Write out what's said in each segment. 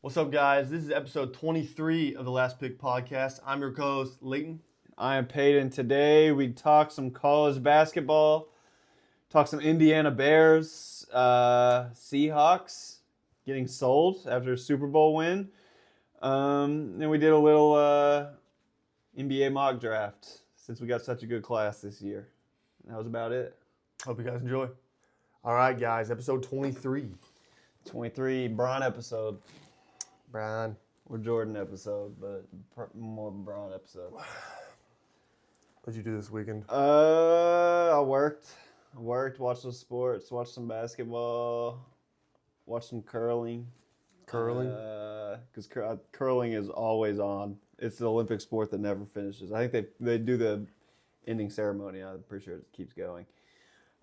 What's up, guys? This is episode 23 of the Last Pick podcast. I'm your co-host, Leighton. I am Peyton. Today we talk some college basketball, talk some Indiana Bears, Seahawks getting sold after a Super Bowl win. And we did a little NBA mock draft since we got such a good class this year. That was about it. Hope you guys enjoy. All right, guys, episode 23. 23 Bron episode. Brian. Or Jordan episode, but more Bron episode. What'd you do this weekend? I worked, watched some sports, watched some basketball, watched some curling. Curling? Because curling is always on. It's the Olympic sport that never finishes. I think they do the ending ceremony. I'm pretty sure it keeps going.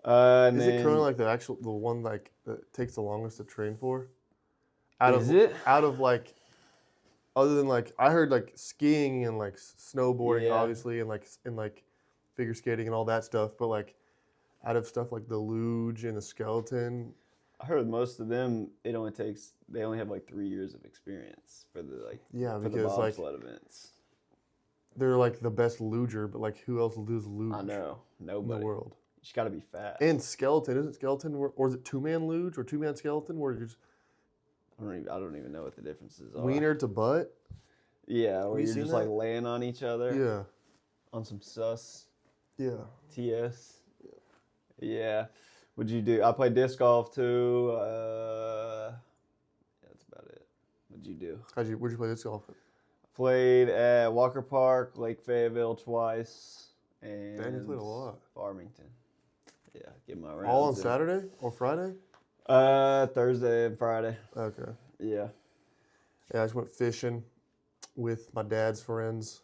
Is it curling like the one like that takes the longest to train for? Out of like, other than like, I heard like skiing and like snowboarding, obviously, and like figure skating and all that stuff, but like out of stuff like the luge and the skeleton. I heard most of them, they only have like 3 years of experience for the bobsled events. They're like the best luger, but like who else will do the luge? I know, nobody in the world. You just got to be fast. And skeleton, isn't skeleton or is it two-man luge or two-man skeleton where you're just I don't even know what the differences are. Wiener to butt? Yeah, where you're just like laying on each other. Yeah. On some sus. Yeah. TS. Yeah. What'd you do? I played disc golf too. That's about it. What'd you do? Where'd you play disc golf? Played at Walker Park, Lake Fayetteville twice, and Damn, you played a lot. Farmington. Yeah, get my rounds. All on Saturday or Friday? Thursday and Friday. Okay. Yeah. Yeah, I just went fishing with my dad's friends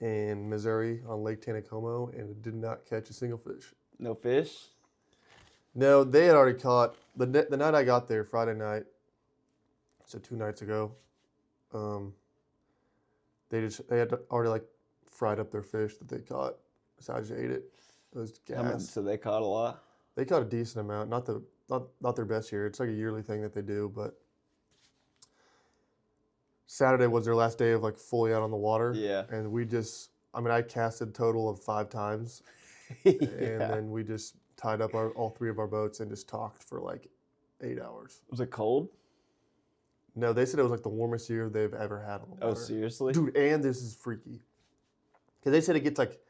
in Missouri on Lake Taneycomo and did not catch a single fish. No fish? No, they had already caught the night I got there, Friday night. So 2 nights ago. They had already like fried up their fish that they caught. So I just ate it. It was gas. So they caught a lot? They caught a decent amount. Not their best year. It's like a yearly thing that they do, but Saturday was their last day of like fully out on the water. Yeah. And I casted a total of 5 times. Yeah. And then we just tied up all 3 of our boats and just talked for like 8 hours. Was it cold? No, they said it was like the warmest year they've ever had on the water. Oh, seriously? Dude, and this is freaky. Because they said it gets like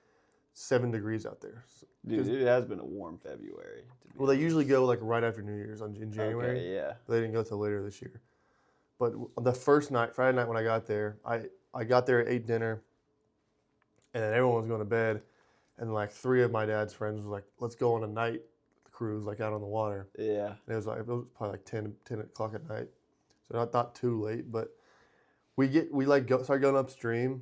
7 degrees out there. Dude, it has been a warm February. Well, they usually go like right after New Year's in January. Okay, yeah. But they didn't go till later this year. But the first night, Friday night when I got there, I got there, ate dinner, and then everyone was going to bed. And like 3 of my dad's friends was like, let's go on a night cruise, like out on the water. Yeah. And it was probably like 10 o'clock at night. So not too late, but we start going upstream,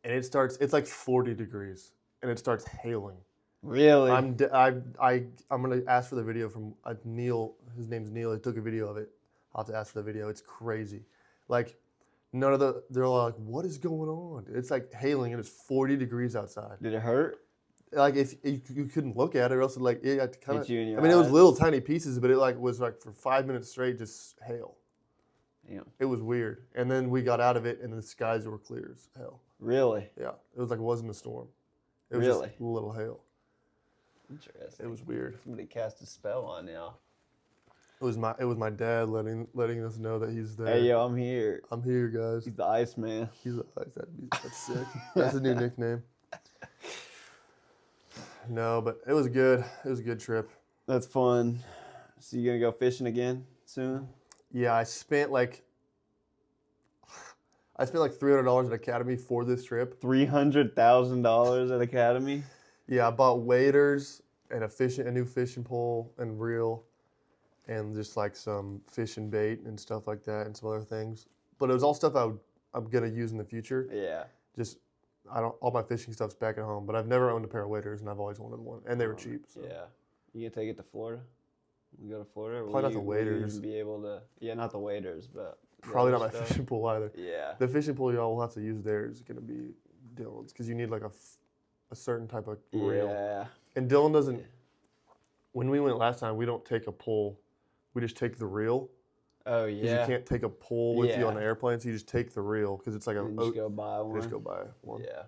and it's like 40 degrees, and it starts hailing. Really? I'm gonna ask for the video from Neil. His name's Neil. He took a video of it. I'll have to ask for the video. It's crazy. Like they're all like, what is going on? It's like hailing, and it's 40 degrees outside. Did it hurt? Like if you couldn't look at it, or else it had to kind of. It was little tiny pieces, but it was like for 5 minutes straight just hail. Damn. It was weird, and then we got out of it, and the skies were clear as hell. Really? Yeah, it was like it wasn't a storm. It was just a little hail. Interesting. It was weird. Somebody cast a spell on you. It was my dad letting us know that he's there. Hey, yo, I'm here. I'm here, guys. He's the Iceman. That's sick. That's a new nickname. No, but it was good. It was a good trip. That's fun. So you gonna go fishing again soon? Yeah, I spent like $300 at Academy for this trip. $300,000 at Academy? Yeah, I bought waders and a new fishing pole and reel, and just like some fishing bait and stuff like that, and some other things. But it was all stuff I'm gonna use in the future. Yeah. All my fishing stuff's back at home, but I've never owned a pair of waders, and I've always wanted one, and they were cheap. So. Yeah. You gonna take it to Florida? We go to Florida? Probably not the waders. Will you be able to? Yeah, not the waders, but probably not my fishing pole either. Yeah. The fishing pole y'all will have to use there is gonna be Dylan's, because you need like a certain type of rail. Yeah. And Dylan doesn't. When we went last time, we don't take a pole. We just take the reel Oh, Because yeah. you can't take a pole with you on the airplane, so you just take the reel because it's like and just go buy one. Just go buy one. Yeah.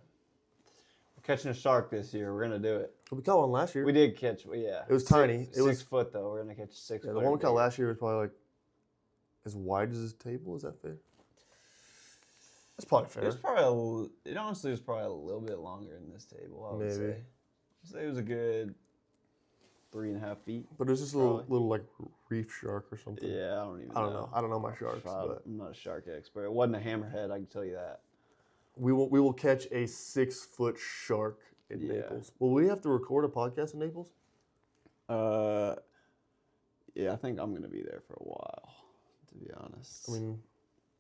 We're catching a shark this year. We're going to do it. We caught one last year. We did catch, yeah. It was tiny. It was 6 foot, though. We're going to catch a 6 foot. The one we caught last year was probably like as wide as this table. Is that fair? That's probably fair. It honestly was probably a little bit longer than this table, I would say. I'd say it was a good 3.5 feet. But it was just a little like reef shark or something. Yeah, I don't know. I don't know my sharks. But I'm not a shark expert. It wasn't a hammerhead, I can tell you that. We will catch a 6 foot shark in Naples. Will we have to record a podcast in Naples? Yeah, I think I'm gonna be there for a while, to be honest. I mean,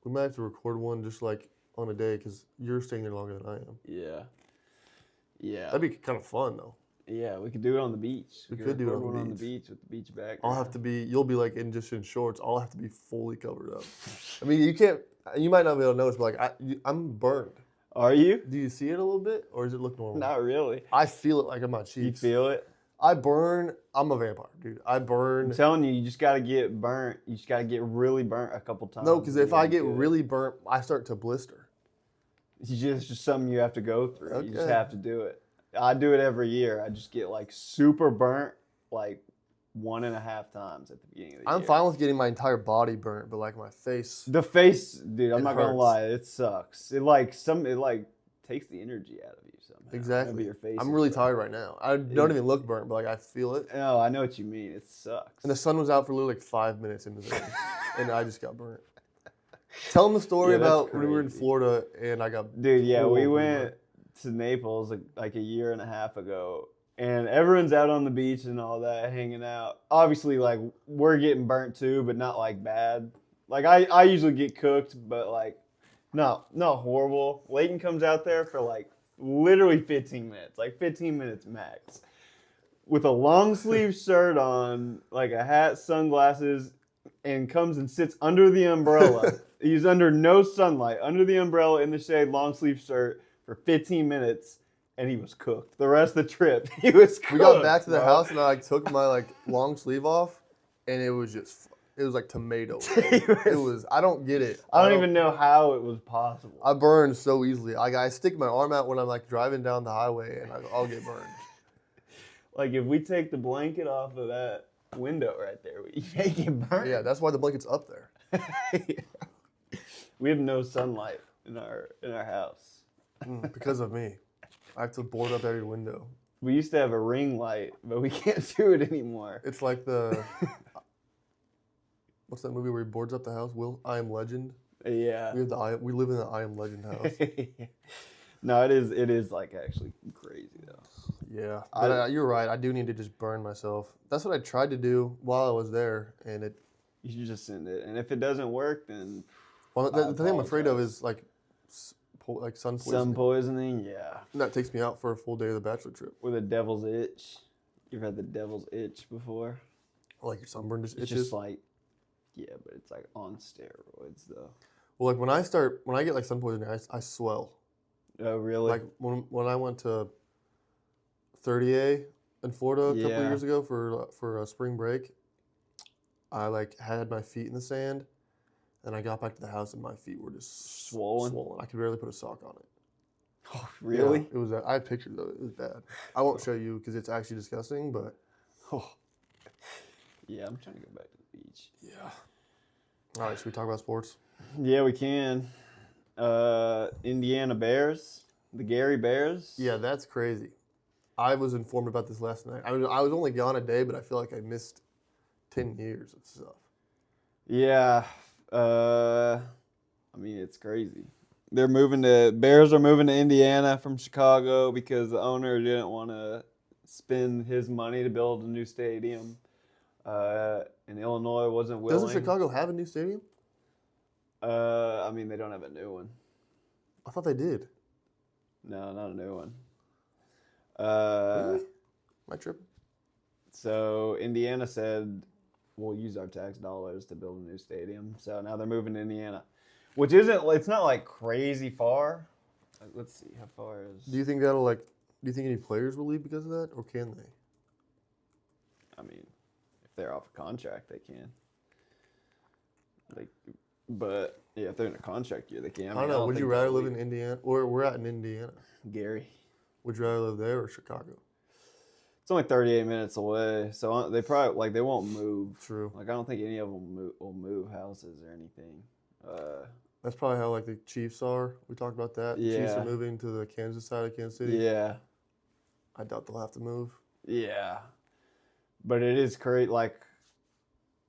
we might have to record one just like on a day because you're staying there longer than I am. Yeah. Yeah. That'd be kind of fun though. Yeah, we could do it on the beach. We could do it on the beach with the beach back. You'll be like in shorts. I'll have to be fully covered up. I mean, you might not be able to notice, but like I'm burned. Are you? Do you see it a little bit or does it look normal? Not really. I feel it like on my cheeks. You feel it? I burn. I'm a vampire, dude. I burn. I'm telling you, you just got to get burnt. You just got to get really burnt a couple times. No, because if I get really burnt, I start to blister. It's just something you have to go through. Okay. You just have to do it. I do it every year. I just get like super burnt like 1.5 times at the beginning of the year. I'm fine with getting my entire body burnt, but like my face. The face, dude, I'm not hurts. gonna lie, it sucks. It takes the energy out of you somehow. Exactly. Your face I'm really tired right now. I don't even look burnt, but like I feel it. No, I know what you mean. It sucks. And the sun was out for literally like 5 minutes into the day, and I just got burnt. Tell them the story about when we were in Florida and I got. Dude, yeah, we went to Naples like a year and a half ago, and everyone's out on the beach and all that, hanging out. Obviously, like we're getting burnt too, but not like bad. Like I usually get cooked, but like not horrible. Leighton comes out there for like literally 15 minutes, like 15 minutes max, with a long sleeve shirt on, like a hat, sunglasses, and comes and sits under the umbrella. He's under no sunlight, under the umbrella in the shade, long sleeve shirt for 15 minutes, and he was cooked. The rest of the trip, he was cooked. We got back to the house and I like took my like long sleeve off, and it was like tomato. It was. I don't get it. I don't even know how it was possible. I burn so easily. Like I stick my arm out when I'm like driving down the highway, and I'll get burned. Like if we take the blanket off of that window right there, you may get burned. Yeah, that's why the blanket's up there. We have no sunlight in our house. Because of me. I have to board up every window. We used to have a ring light, but we can't do it anymore. It's like the what's that movie where he boards up the house? I Am Legend. Yeah. We live in the I Am Legend house. No, it is like actually crazy though. Yeah, but you're right. I do need to just burn myself. That's what I tried to do while I was there, and it. You should just send it, and if it doesn't work, then. Well, the thing I'm afraid of is like sun poisoning. Sun poisoning, yeah. And that takes me out for a full day of the bachelor trip. With a devil's itch. You've had the devil's itch before? Like your sunburn just itches? It's just like, yeah, but it's like on steroids though. Well, like when I get like sun poisoning, I swell. Oh, really? Like when I went to 30A in Florida a couple of years ago for a spring break, I like had my feet in the sand, and I got back to the house and my feet were just swollen. I could barely put a sock on it. Oh, really? Yeah, it was. I had pictures of it. It was bad. I won't show you because it's actually disgusting. But yeah, I'm trying to go back to the beach. Yeah. All right, should we talk about sports? Yeah, we can. Indiana Bears, the Gary Bears. Yeah, that's crazy. I was informed about this last night. I was only gone a day, but I feel like I missed 10 years of stuff. Yeah. I mean, it's crazy. Bears are moving to Indiana from Chicago because the owner didn't want to spend his money to build a new stadium. And Illinois wasn't willing. Doesn't Chicago have a new stadium? I mean, they don't have a new one. I thought they did. No, not a new one. Really? My trip. So Indiana said, we'll use our tax dollars to build a new stadium. So now they're moving to Indiana, which it's not like crazy far. Like, let's see, how far is... Do you think any players will leave because of that, or can they? I mean, if they're off a contract, they can. But yeah, if they're in a contract year, they can. I don't know. Would you rather live in Indiana, or we're out in Indiana? Gary? Would you rather live there or Chicago? It's only 38 minutes away, so they probably they won't move. True. I don't think any of them will move houses or anything. That's probably how the Chiefs are. We talked about that. Yeah. Chiefs are moving to the Kansas side of Kansas City. Yeah. I doubt they'll have to move. Yeah. But it is crazy. I'm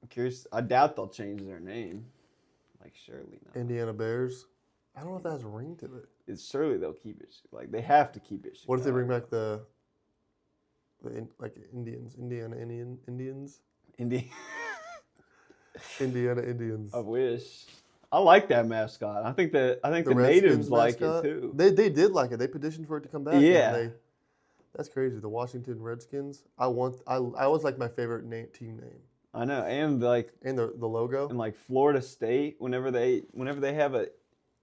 curious. I doubt they'll change their name. Surely not. Indiana Bears. I don't know if that has a ring to it. Surely they'll keep it. They have to keep it. Chicago. What if they bring back the Indians? Indiana Indians? Indiana Indians. I wish. I like that mascot. I think the natives like it too. They did like it. They petitioned for it to come back. Yeah. That's crazy. The Washington Redskins. I was my favorite team name. I know, and the logo. And Florida State, whenever they have a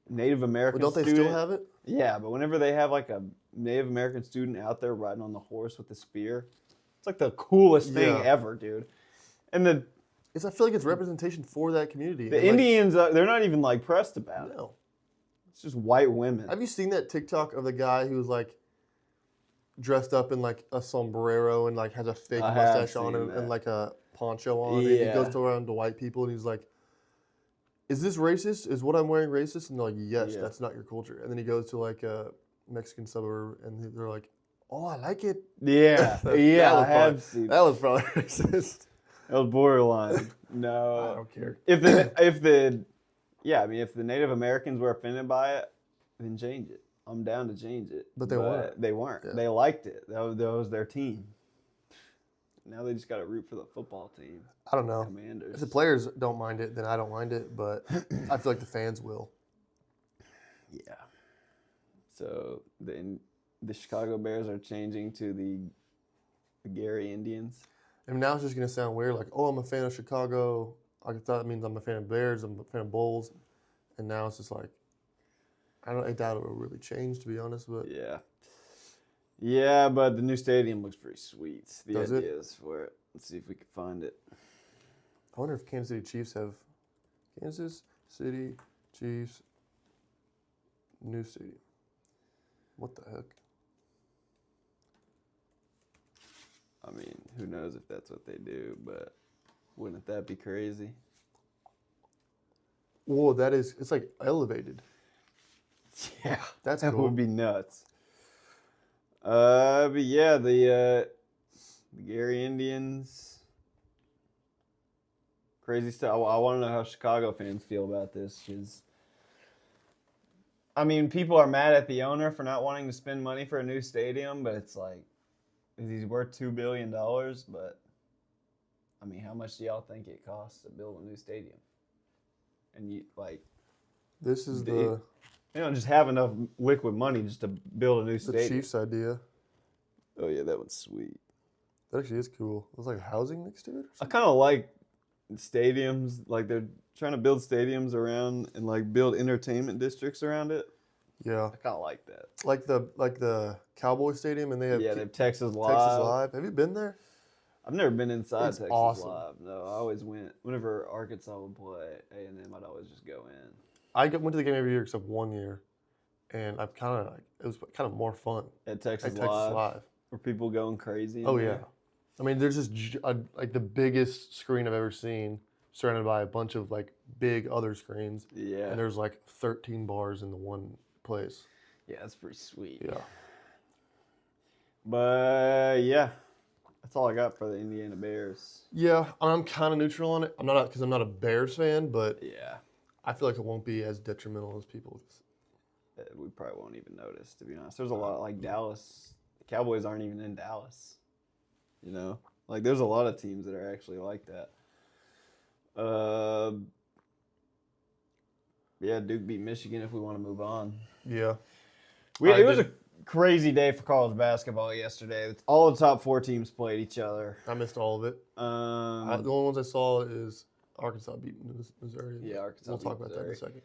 Native American don't they student, still have it? Yeah, but whenever they have a Native American student out there riding on the horse with the spear, it's the coolest thing ever, dude. And I feel like it's representation for that community. The Indians, they're not even pressed about it. No. It's just white women. Have you seen that TikTok of the guy who's dressed up in a sombrero and has a fake mustache on him and a poncho on? Yeah. And he goes around to white people and he's like, "Is this racist? Is what I'm wearing racist?" And they're like, "Yes, that's not your culture." And then he goes to a Mexican suburb and they're like, "Oh, I like it." Yeah, I have seen that. Was probably racist. That was borderline. No, I don't care. If the Native Americans were offended by it, then change it. I'm down to change it. But they weren't. They weren't. Yeah. They liked it. That was their team. Now they just got to root for the football team. I don't know. Commanders. If the players don't mind it, then I don't mind it. But I feel like the fans will. Yeah. So the Chicago Bears are changing to the Gary Indians. And now it's just going to sound weird. I'm a fan of Chicago. I thought it means I'm a fan of Bears. I'm a fan of Bulls. And now it's just I doubt it will really change, to be honest. But yeah. Yeah, but the new stadium looks pretty sweet. The ideas for it. Let's see if we can find it. I wonder if Kansas City Chiefs have Kansas City Chiefs new stadium. What the heck? I mean, who knows if that's what they do, but wouldn't that be crazy? Whoa, it's elevated. Yeah, that cool. Would be nuts. But yeah, the Gary Indians, crazy stuff. I want to know how Chicago fans feel about this. Because, I mean, people are mad at the owner for not wanting to spend money for a new stadium, but it's he's worth $2 billion. But I mean, how much do y'all think it costs to build a new stadium? And this is just have enough liquid money just to build a new stadium. The Chiefs' idea. Oh yeah, that one's sweet. That actually is cool. It was housing next to it. I kind of like stadiums. They're trying to build stadiums around and build entertainment districts around it. Yeah, I kind of like that. Like the Cowboy Stadium, and they have Texas Live. Texas Live. Have you been there? I've never been inside Texas awesome. Live. No, I always went whenever Arkansas would play A&M. I'd always just go in. I went to the game every year except one year, and it was kind of more fun at Texas Live. Were people going crazy? Oh yeah, I mean there's just the biggest screen I've ever seen, surrounded by a bunch of big other screens. Yeah, and there's 13 bars in the one place. Yeah, that's pretty sweet. Yeah, but yeah. That's all I got for the Indiana Bears. Yeah, I'm kind of neutral on it. I'm not because I'm not a Bears fan, but yeah, I feel like it won't be as detrimental as people. We probably won't even notice, to be honest. There's a lot Dallas. The Cowboys aren't even in Dallas. There's a lot of teams that are actually like that. Yeah, Duke beat Michigan. If we want to move on. Yeah, it was a crazy day for college basketball yesterday. All the top 4 teams played each other. I missed all of it. The only ones I saw is Arkansas beat Missouri. Yeah, Arkansas. We'll talk about that in a second.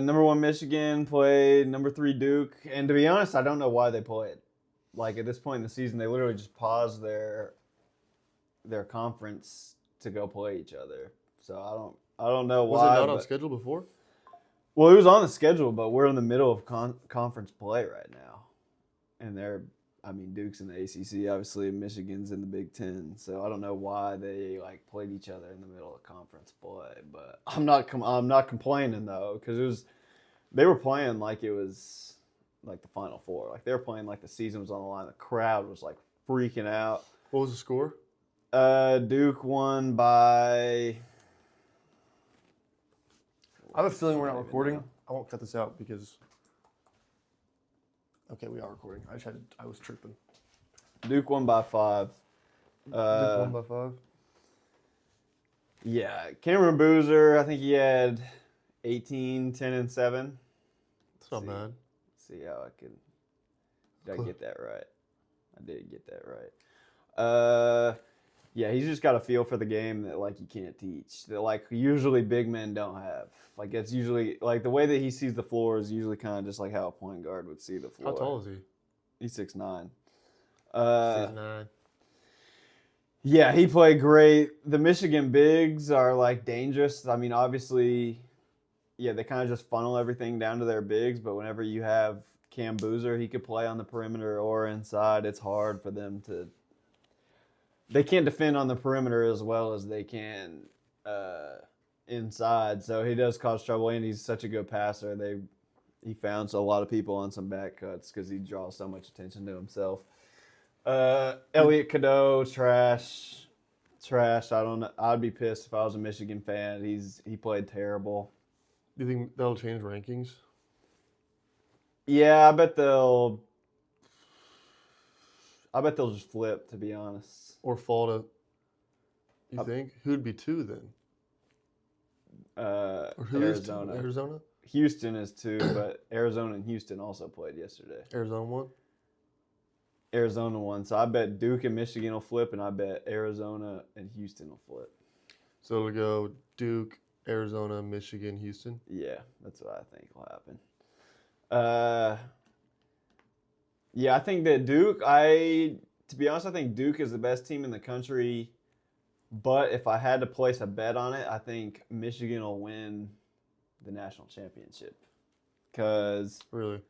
Number 1 Michigan played number 3 Duke, and to be honest, I don't know why they played. At this point in the season, they literally just paused their conference to go play each other. So I don't know why. Was it not on schedule before? Well, it was on the schedule, but we're in the middle of conference play right now. And Duke's in the ACC, obviously Michigan's in the Big Ten. So I don't know why they played each other in the middle of conference play. But I'm not complaining though, because they were playing like it was like the Final Four. Like they were playing like the season was on the line. The crowd was like freaking out. What was the score? Duke won by. I have a feeling we're not recording. I won't cut this out because. Okay, we are recording. I was tripping. Duke won by 5. Duke won by 5. Yeah, Cameron Boozer. I think he had 18, 10, and 7. That's not bad. Let's see how did I get that right? I did get that right. Yeah, he's just got a feel for the game that you can't teach. That usually big men don't have. It's usually the way that he sees the floor is usually kind of just like how a point guard would see the floor. How tall is he? He's 6'9". 6'9". Yeah, he played great. The Michigan bigs are dangerous. I mean, obviously, yeah, they kind of just funnel everything down to their bigs. But whenever you have Cam Boozer, he could play on the perimeter or inside. It's hard for them to. They can't defend on the perimeter as well as they can inside. So he does cause trouble, and he's such a good passer. He found a lot of people on some back cuts because he draws so much attention to himself. Elliot Cadeau, trash. I don't know. I'd be pissed if I was a Michigan fan. He played terrible. Do you think that'll change rankings? Yeah, I bet they'll just flip, to be honest. Or fall to. You think who'd be 2 then? Or who Arizona. Arizona. Houston is 2, but Arizona and Houston also played yesterday. Arizona won. Arizona won, so I bet Duke and Michigan will flip, and I bet Arizona and Houston will flip. So it'll go Duke, Arizona, Michigan, Houston? Yeah, that's what I think will happen. Yeah, I think that to be honest, I think Duke is the best team in the country, but if I had to place a bet on it, I think Michigan will win the national championship. Really?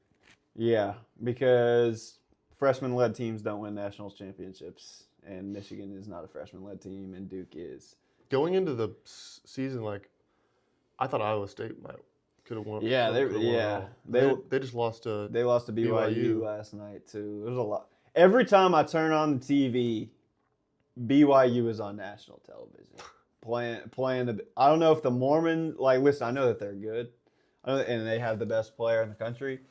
Yeah, because freshman-led teams don't win national championships, and Michigan is not a freshman-led team, and Duke is. Going into the season, I thought Iowa State could have won. Yeah, they just lost to. They lost to BYU last night too. There's a lot. Every time I turn on the TV, BYU is on national television, playing. I don't know if the Mormon listen. I know that they're good, and they have the best player in the country.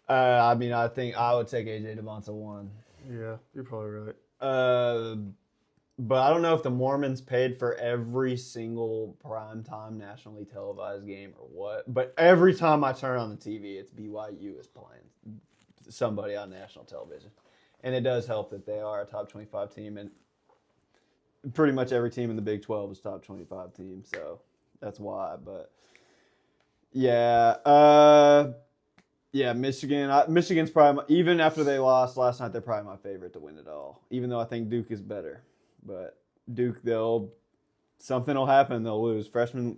I think I would take AJ DeBonta 1. Yeah, you're probably right. But I don't know if the Mormons paid for every single primetime nationally televised game or what. But every time I turn on the TV, it's BYU is playing somebody on national television. And it does help that they are a top 25 team. And pretty much every team in the Big 12 is top 25 team. So that's why. But yeah. Yeah, Michigan's probably, even after they lost last night, they're probably my favorite to win it all. Even though I think Duke is better. But Duke, something will happen, they'll lose. Freshmen,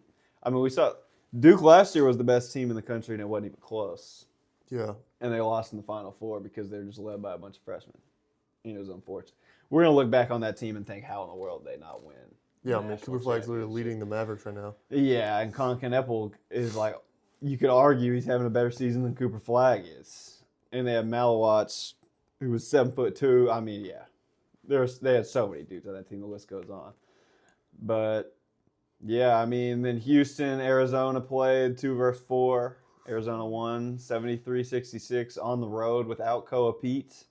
we saw Duke last year was the best team in the country, and it wasn't even close. Yeah. And they lost in the Final Four because they're just led by a bunch of freshmen. It was unfortunate. We're going to look back on that team and think, how in the world did they not win? Yeah, Cooper Flag's literally leading the Mavericks right now. Yeah, and Colin Kneppel is you could argue he's having a better season than Cooper Flag is. And they have Malawatch, who was 7'2". Yeah. They had so many dudes on that team. The list goes on. But, yeah, then Houston, Arizona played 2 versus 4. Arizona won 73-66 on the road without Koa Pete.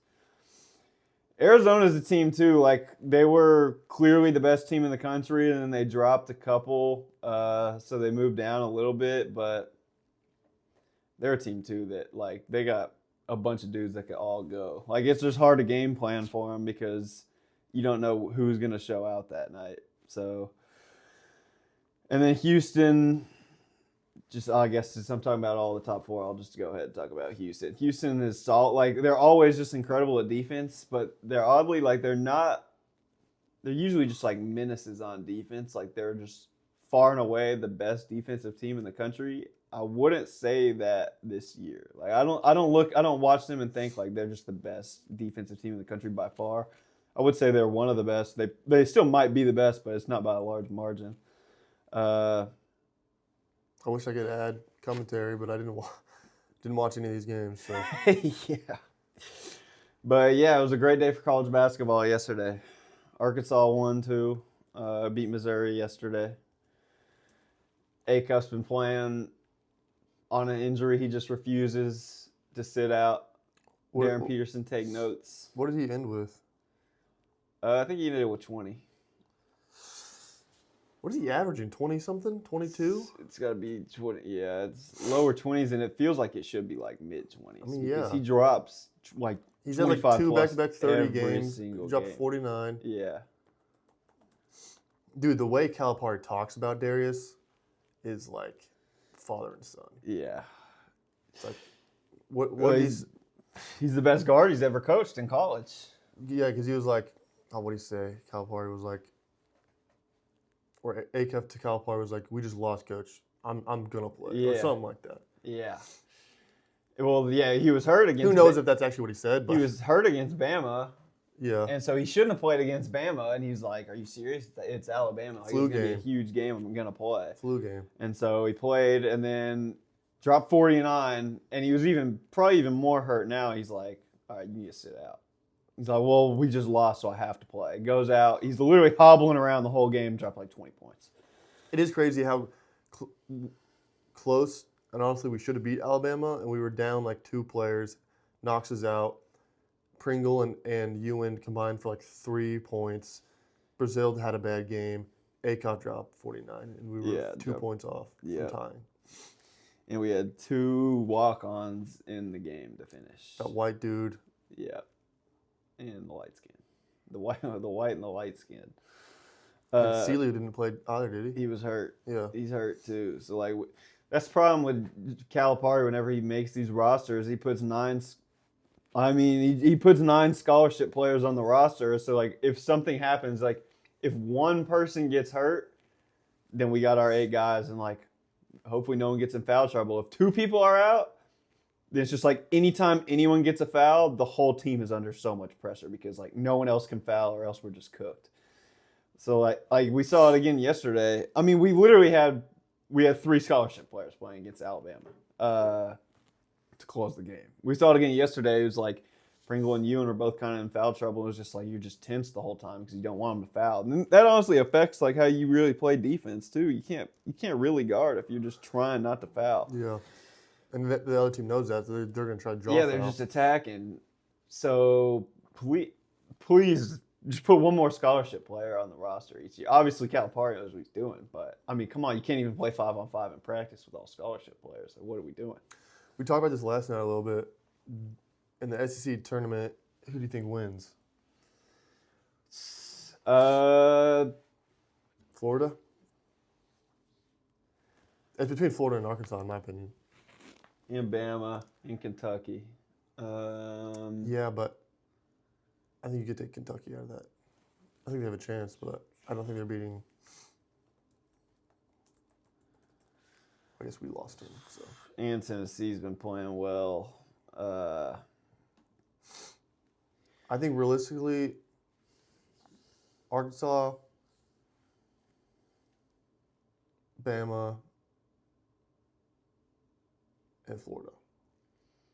Arizona's a team, too. They were clearly the best team in the country, and then they dropped a couple. So they moved down a little bit, but they're a team, too, that, they got a bunch of dudes that could all go. It's just hard to game plan for them because you don't know who's going to show out that night. So, and then Houston, I guess since I'm talking about all the top 4, I'll just go ahead and talk about Houston. Houston is solid. They're always just incredible at defense, but they're oddly, they're not they're usually just like menaces on defense. Like they're just far and away the best defensive team in the country. I wouldn't say that this year. Like I don't watch them and think like they're just the best defensive team in the country by far. I would say they're one of the best. They still might be the best, but it's not by a large margin. I wish I could add commentary, but I didn't watch any of these games. So yeah. But yeah, it was a great day for college basketball yesterday. Arkansas won too. Beat Missouri yesterday. Acuff's been playing on an injury. He just refuses to sit out. Darren Peterson take notes. What did he end with? I think he ended with 20. What is he averaging? 20-something? 22? It's got to be 20. Yeah, it's lower 20s, and it feels like it should be like mid-20s. I mean, because he drops like he's had like 2 back-to-back 30 games. He dropped 49. Yeah. Dude, the way Calipari talks about Darius is like father and son. Yeah. It's like, what he's the best guard he's ever coached in college. Yeah, because he was like, what did he say? Calipari was like, or Acuff to Calipari was like, we just lost, coach. I'm gonna play, or something like that. Yeah. Well, yeah, he was hurt against. Who knows if that's actually what he said? But he was hurt against Bama. Yeah. And so he shouldn't have played against Bama, and he's like, "Are you serious? It's Alabama. Like, Flu it's gonna game. be a huge game. I'm gonna play." Flu game. And so he played, and then dropped 49, and he was probably even more hurt now. He's like, "All right, you need to sit out." He's like, "Well, we just lost, so I have to play." Goes out. He's literally hobbling around the whole game. Dropped like 20 points. It is crazy how close, and honestly, we should have beat Alabama, and we were down like 2 players. Knox is out. Pringle and Ewan combined for like 3 points. Brazil had a bad game. Acuff dropped 49, and we were 2 points off from tying. And we had 2 walk-ons in the game to finish. That white dude. Yeah. And the light skin. The white and the light skin. Sealy didn't play either, did he? He was hurt. Yeah. He's hurt too. So like that's the problem with Calipari whenever he makes these rosters, he puts 9 he puts 9 scholarship players on the roster. So like if something happens, like if one person gets hurt, then we got our 8 guys, and like hopefully no one gets in foul trouble. If 2 people are out, then it's just like anytime anyone gets a foul, the whole team is under so much pressure because like no one else can foul or else we're just cooked. So like we saw it again yesterday. I mean, we had 3 scholarship players playing against Alabama to close the game. We saw it again yesterday. It was like Pringle and Ewan were both kind of in foul trouble. It was just like you're just tense the whole time because you don't want them to foul. And that honestly affects like how you really play defense too. You can't really guard if you're just trying not to foul. Yeah, and the other team knows that. So they're going to try to draw. Yeah, they're just attacking. So please just put one more scholarship player on the roster each year. Obviously, Calipari knows what he's doing, but I mean, come on, you can't even play 5-on-5 in practice with all scholarship players. So what are we doing? We talked about this last night a little bit. In the SEC tournament, who do you think wins? Florida? It's between Florida and Arkansas, in my opinion. And Bama and Kentucky. Yeah, but I think you could take Kentucky out of that. I think they have a chance, but I don't think they're beating. I guess we lost them. So. And Tennessee's been playing well. I think realistically, Arkansas, Bama, and Florida.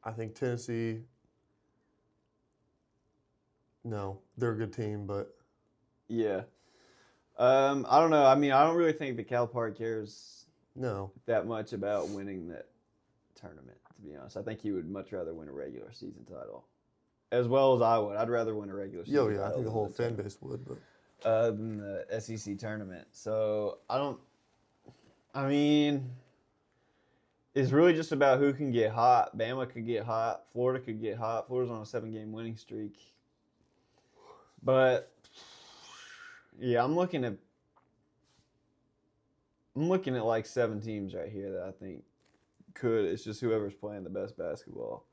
I think Tennessee, no, they're a good team, but. Yeah. I don't know. I mean, I don't really think that Calipari cares that much about winning that tournament, to be honest. I think he would much rather win a regular season title. As well as I would. I'd rather win a regular season title. I think the whole fan base would, but than the SEC tournament. So I mean, it's really just about who can get hot. Bama could get hot. Florida could get hot. Florida's on a 7-game winning streak. But yeah, I'm looking at like 7 teams right here that I think could. It's just whoever's playing the best basketball.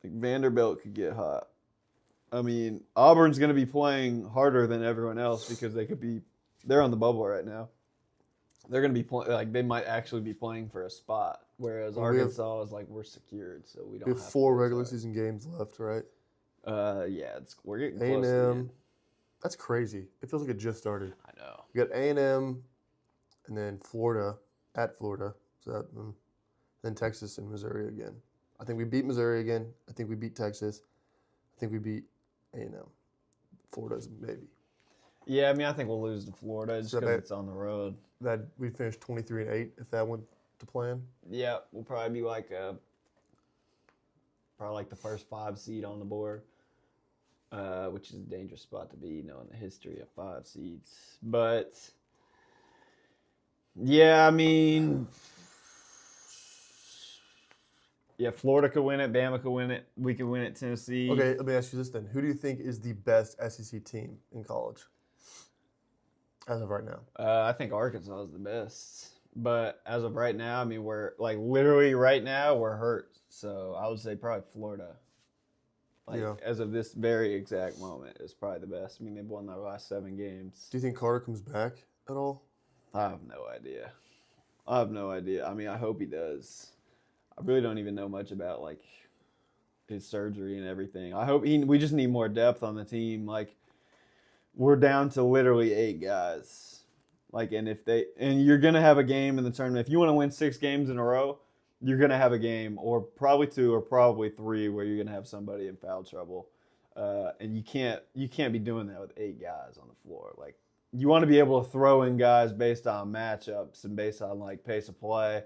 Like Vanderbilt could get hot. I mean, Auburn's going to be playing harder than everyone else because they're on the bubble right now. They're going to be playing, like, they might actually be playing for a spot, whereas Arkansas is like, we're secured, so we don't have We have 4 regular season games left, right? Yeah, we're getting close to the end. That's crazy. It feels like it just started. I know. We got A&M, and then Florida, at Florida, then Texas and Missouri again. I think we beat Missouri again. I think we beat Texas. I think we beat A&M. Florida's maybe. Yeah, I mean, I think we'll lose to Florida just because it's on the road. That we finished 23-8 if that went to plan. Yeah, we'll probably be like the first 5 seed on the board, which is a dangerous spot to be, knowing the history of 5 seeds. But yeah, I mean, yeah, Florida could win it, Bama could win it, we could win it, Tennessee. Okay, let me ask you this then: who do you think is the best SEC team in college as of right now? I think Arkansas is the best. But as of right now, I mean, we're like literally right now we're hurt. So I would say probably Florida. As of this very exact moment, is probably the best. I mean, they've won their last 7 games. Do you think Carter comes back at all? I have no idea. I mean, I hope he does. I really don't even know much about like his surgery and everything. I hope we just need more depth on the team. Like, we're down to literally 8 guys. Like, and you're gonna have a game in the tournament. If you want to win 6 games in a row, you're gonna have a game, or probably 2, or probably 3, where you're gonna have somebody in foul trouble, and you can't be doing that with 8 guys on the floor. Like, you want to be able to throw in guys based on matchups and based on like pace of play,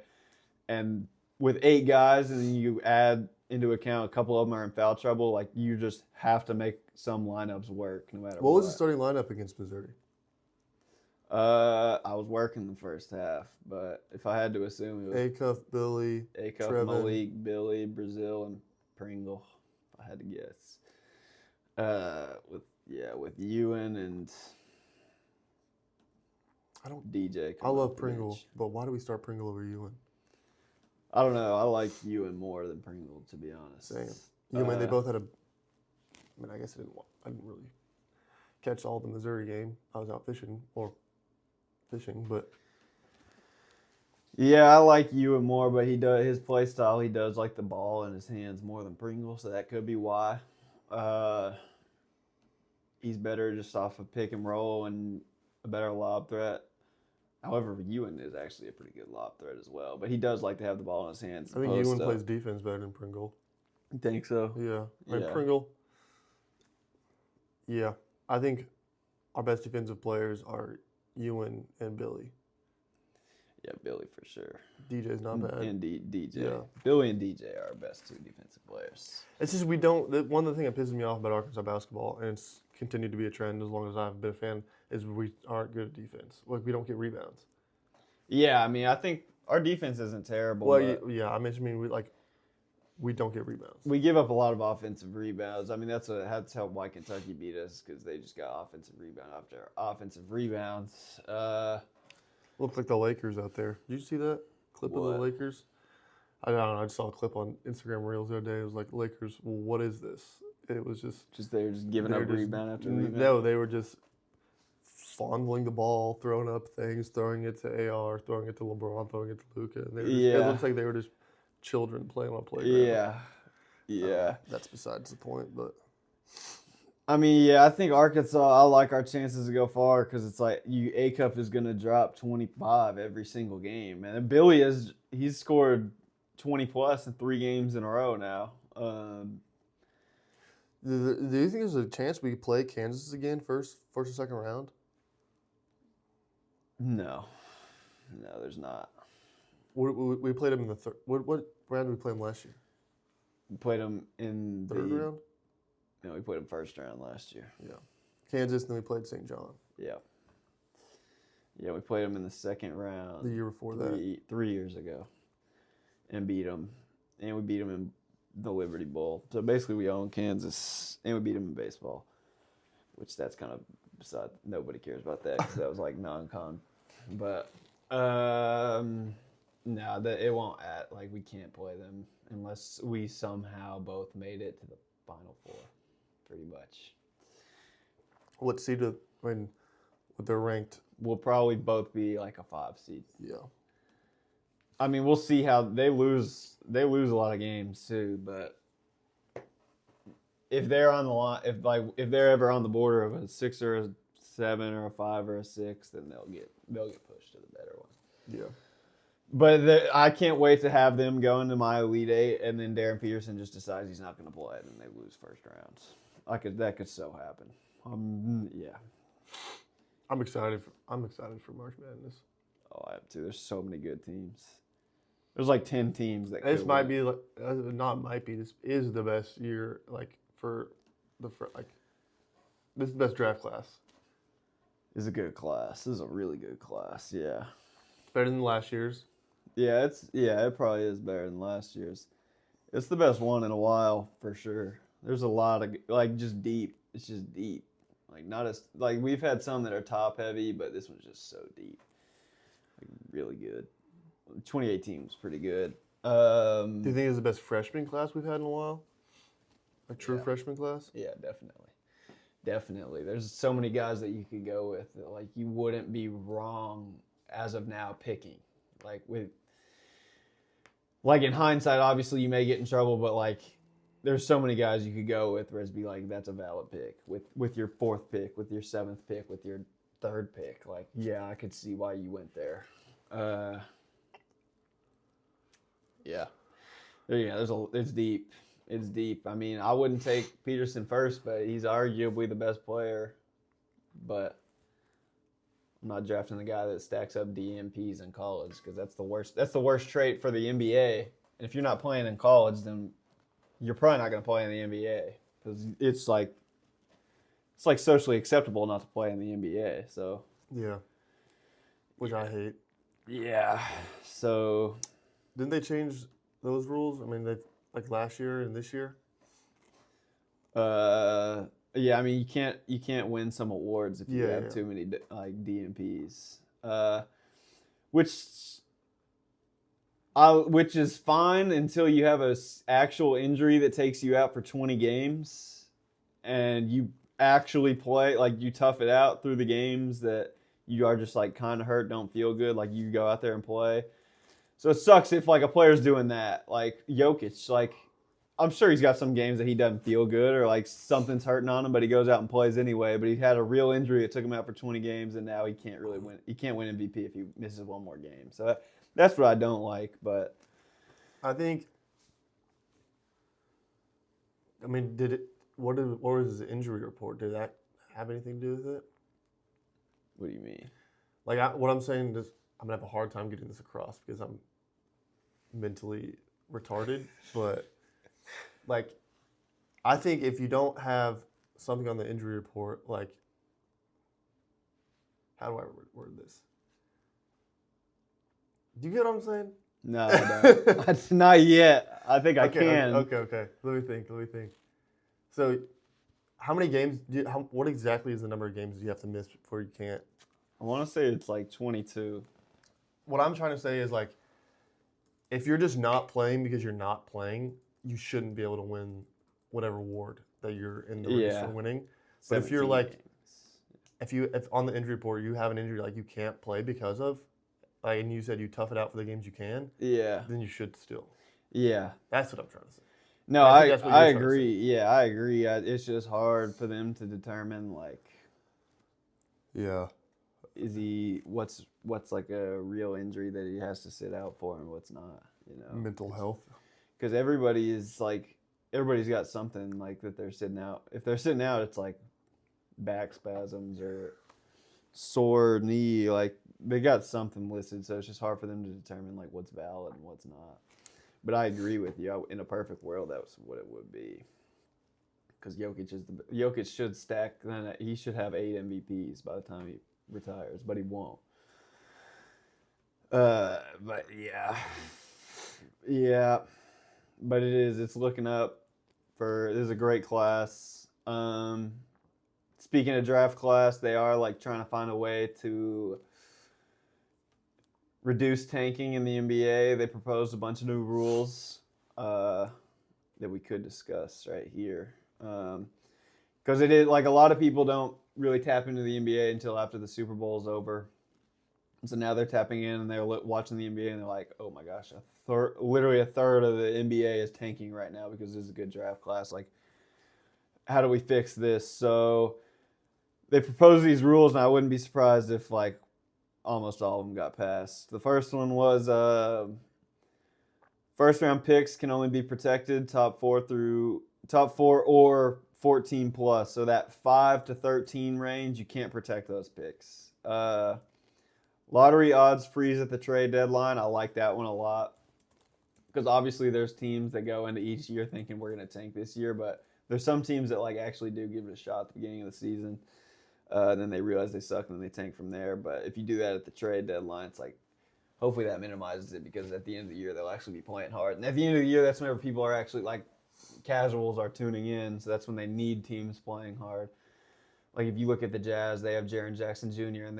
and with 8 guys, and then you add into account a couple of them are in foul trouble, like you just have to make some lineups work no matter what. What was the starting lineup against Missouri? I was working the first half, but if I had to assume, it was Acuff, Billy, Trevin. Malik, Billy, Brazil, and Pringle. If I had to guess, with Ewan and DJ. I love Pringle, but why do we start Pringle over Ewan? I don't know. I like Ewan more than Pringle, to be honest. Same. Ewan, they both had I guess I didn't really catch all the Missouri game. I was out fishing, but yeah, I like Ewan more, but his play style. He does like the ball in his hands more than Pringle, so that could be why. He's better just off of pick and roll and a better lob threat. However, Ewan is actually a pretty good lob threat as well, but he does like to have the ball in his hands. I think Ewan plays defense better than Pringle. You think so? Yeah. Pringle. Yeah, I think our best defensive players are Ewan and Billy. Yeah, Billy for sure. DJ's not bad. And DJ. Yeah. Billy and DJ are our best 2 defensive players. It's just one of the things that pisses me off about Arkansas basketball, and it's continued to be a trend as long as I've been a fan, is we aren't good at defense. Like, we don't get rebounds. Yeah, I mean, I think our defense isn't terrible. Well, yeah, I mean, we don't get rebounds. We give up a lot of offensive rebounds. I mean, that's why Kentucky beat us, because they just got offensive rebound after offensive rebounds. Looked like the Lakers out there. Did you see that clip of the Lakers? I don't know. I just saw a clip on Instagram Reels the other day. It was like, Lakers, well, what is this? It was just they were just giving up rebound after rebound? No, they were just fondling the ball, throwing up things, throwing it to AR, throwing it to LeBron, throwing it to Luka. It looks like they were just children playing on a playground. Yeah. That's besides the point, but I mean, yeah, I think Arkansas, I like our chances to go far because it's like A-Cup is going to drop 25 every single game. And Billy he's scored 20 plus in 3 games in a row now. Do you think there's a chance we play Kansas again first or second round? No, there's not. We played them in the third. What round did we play them last year? We played them in third round. No, we played them first round last year. Yeah, Kansas. Then we played St. John. Yeah, we played them in the second round. The year before that, 3 years ago, and beat them, and we beat them in the Liberty Bowl. So basically, we own Kansas, and we beat them in baseball, which that's kind of beside. Nobody cares about that because that was like non-con. But it won't we can't play them unless we somehow both made it to the Final Four pretty much. What seed? What they're ranked? We'll probably both be like a 5 seed. Yeah. I mean, we'll see how they lose. They lose a lot of games too, but if they're on the line, if they're ever on the border of a 6 or a 7 or a 5 or a 6, then they'll get pushed to the better one. Yeah. But I can't wait to have them go into my Elite Eight, and then Darren Peterson just decides he's not going to play, and then they lose first rounds. That could so happen. Yeah. I'm excited for March Madness. Oh, I have too. There's so many good teams. There's like 10 teams that. This might be This is the best year This is the best draft class. This is a good class. This is a really good class. Yeah. Better than last year's. Yeah, it probably is better than last year's. It's the best one in a while for sure. There's a lot of just deep. It's just deep. Not as we've had some that are top heavy, but this one's just so deep. Really good. 2018 was pretty good. Do you think it's the best freshman class we've had in a while? A true freshman class? Yeah, definitely. Definitely. There's so many guys that you could go with that, you wouldn't be wrong as of now picking. In hindsight, obviously you may get in trouble, but there's so many guys you could go with where it's be that's a valid pick with your 4th pick, with your 7th pick, with your 3rd pick. Yeah, I could see why you went there. Yeah. It's deep. It's deep. I mean, I wouldn't take Peterson first, but he's arguably the best player. But I'm not drafting the guy that stacks up DMPs in college because that's the worst. That's the worst trait for the NBA. And if you're not playing in college, then you're probably not going to play in the NBA because it's socially acceptable not to play in the NBA. So yeah, which I hate. Yeah. So didn't they change those rules? I mean, last year and this year. Yeah. I mean, you can't win some awards if you have too many DMPs. Which is fine until you have an actual injury that takes you out for 20 games, and you actually play, you tough it out through the games that you are just kind of hurt, don't feel good, you go out there and play. So it sucks if a player's doing that, Jokic. I'm sure he's got some games that he doesn't feel good or something's hurting on him, but he goes out and plays anyway. But he had a real injury that took him out for 20 games, and now he can't really win. He can't win MVP if he misses one more game. So that's what I don't like. But I think. I mean, what was his injury report? Did that have anything to do with it? What do you mean? What I'm saying is, I'm gonna have a hard time getting this across because I'm mentally retarded. But I think if you don't have something on the injury report, how do I word this? Do you get what I'm saying? No, I don't. Not yet. I think I can. Okay. Let me think. So, how many games what exactly is the number of games you have to miss before you can't? I want to say it's 22. What I'm trying to say is if you're just not playing because you're not playing, you shouldn't be able to win whatever award that you're in the race for winning. But if you're if on the injury report you have an injury you can't play because of, and you said you tough it out for the games you can, then you should still. Yeah. That's what I'm trying to say. No, I agree. Yeah, I agree. It's just hard for them to determine yeah. Is he what's a real injury that he has to sit out for and what's not, Mental health. Because everybody's got something that they're sitting out. If they're sitting out, it's back spasms or sore knee. They got something listed, so it's just hard for them to determine what's valid and what's not. But I agree with you. In a perfect world, that's what it would be. Because Jokic should stack. Then he should have 8 MVPs by the time he retires, but he won't. But yeah. But it's looking up this is a great class. Speaking of draft class, they are trying to find a way to reduce tanking in the NBA. They proposed a bunch of new rules that we could discuss right here. Because it is like a lot of people don't really tap into the NBA until after the Super Bowl is over. And so now they're tapping in and they're watching the NBA and they're like, oh my gosh, literally a third of the NBA is tanking right now because this is a good draft class. Like, how do we fix this? So they proposed these rules, and I wouldn't be surprised if like almost all of them got passed. The first one was first round picks can only be protected top four or 14 plus. So that 5 to 13 range, you can't protect those picks. Lottery odds freeze at the trade deadline. I like that one a lot because obviously there's teams that go into each year thinking we're going to tank this year, but there's some teams that like actually do give it a shot at the beginning of the season. Then they realize they suck and then they tank from there. But if you do that at the trade deadline, it's like hopefully that minimizes it because at the end of the year they'll actually be playing hard. And at the end of the year, that's whenever people are actually like casuals are tuning in, so that's when they need teams playing hard. Like if you look at the Jazz, they have Jaren Jackson Jr. and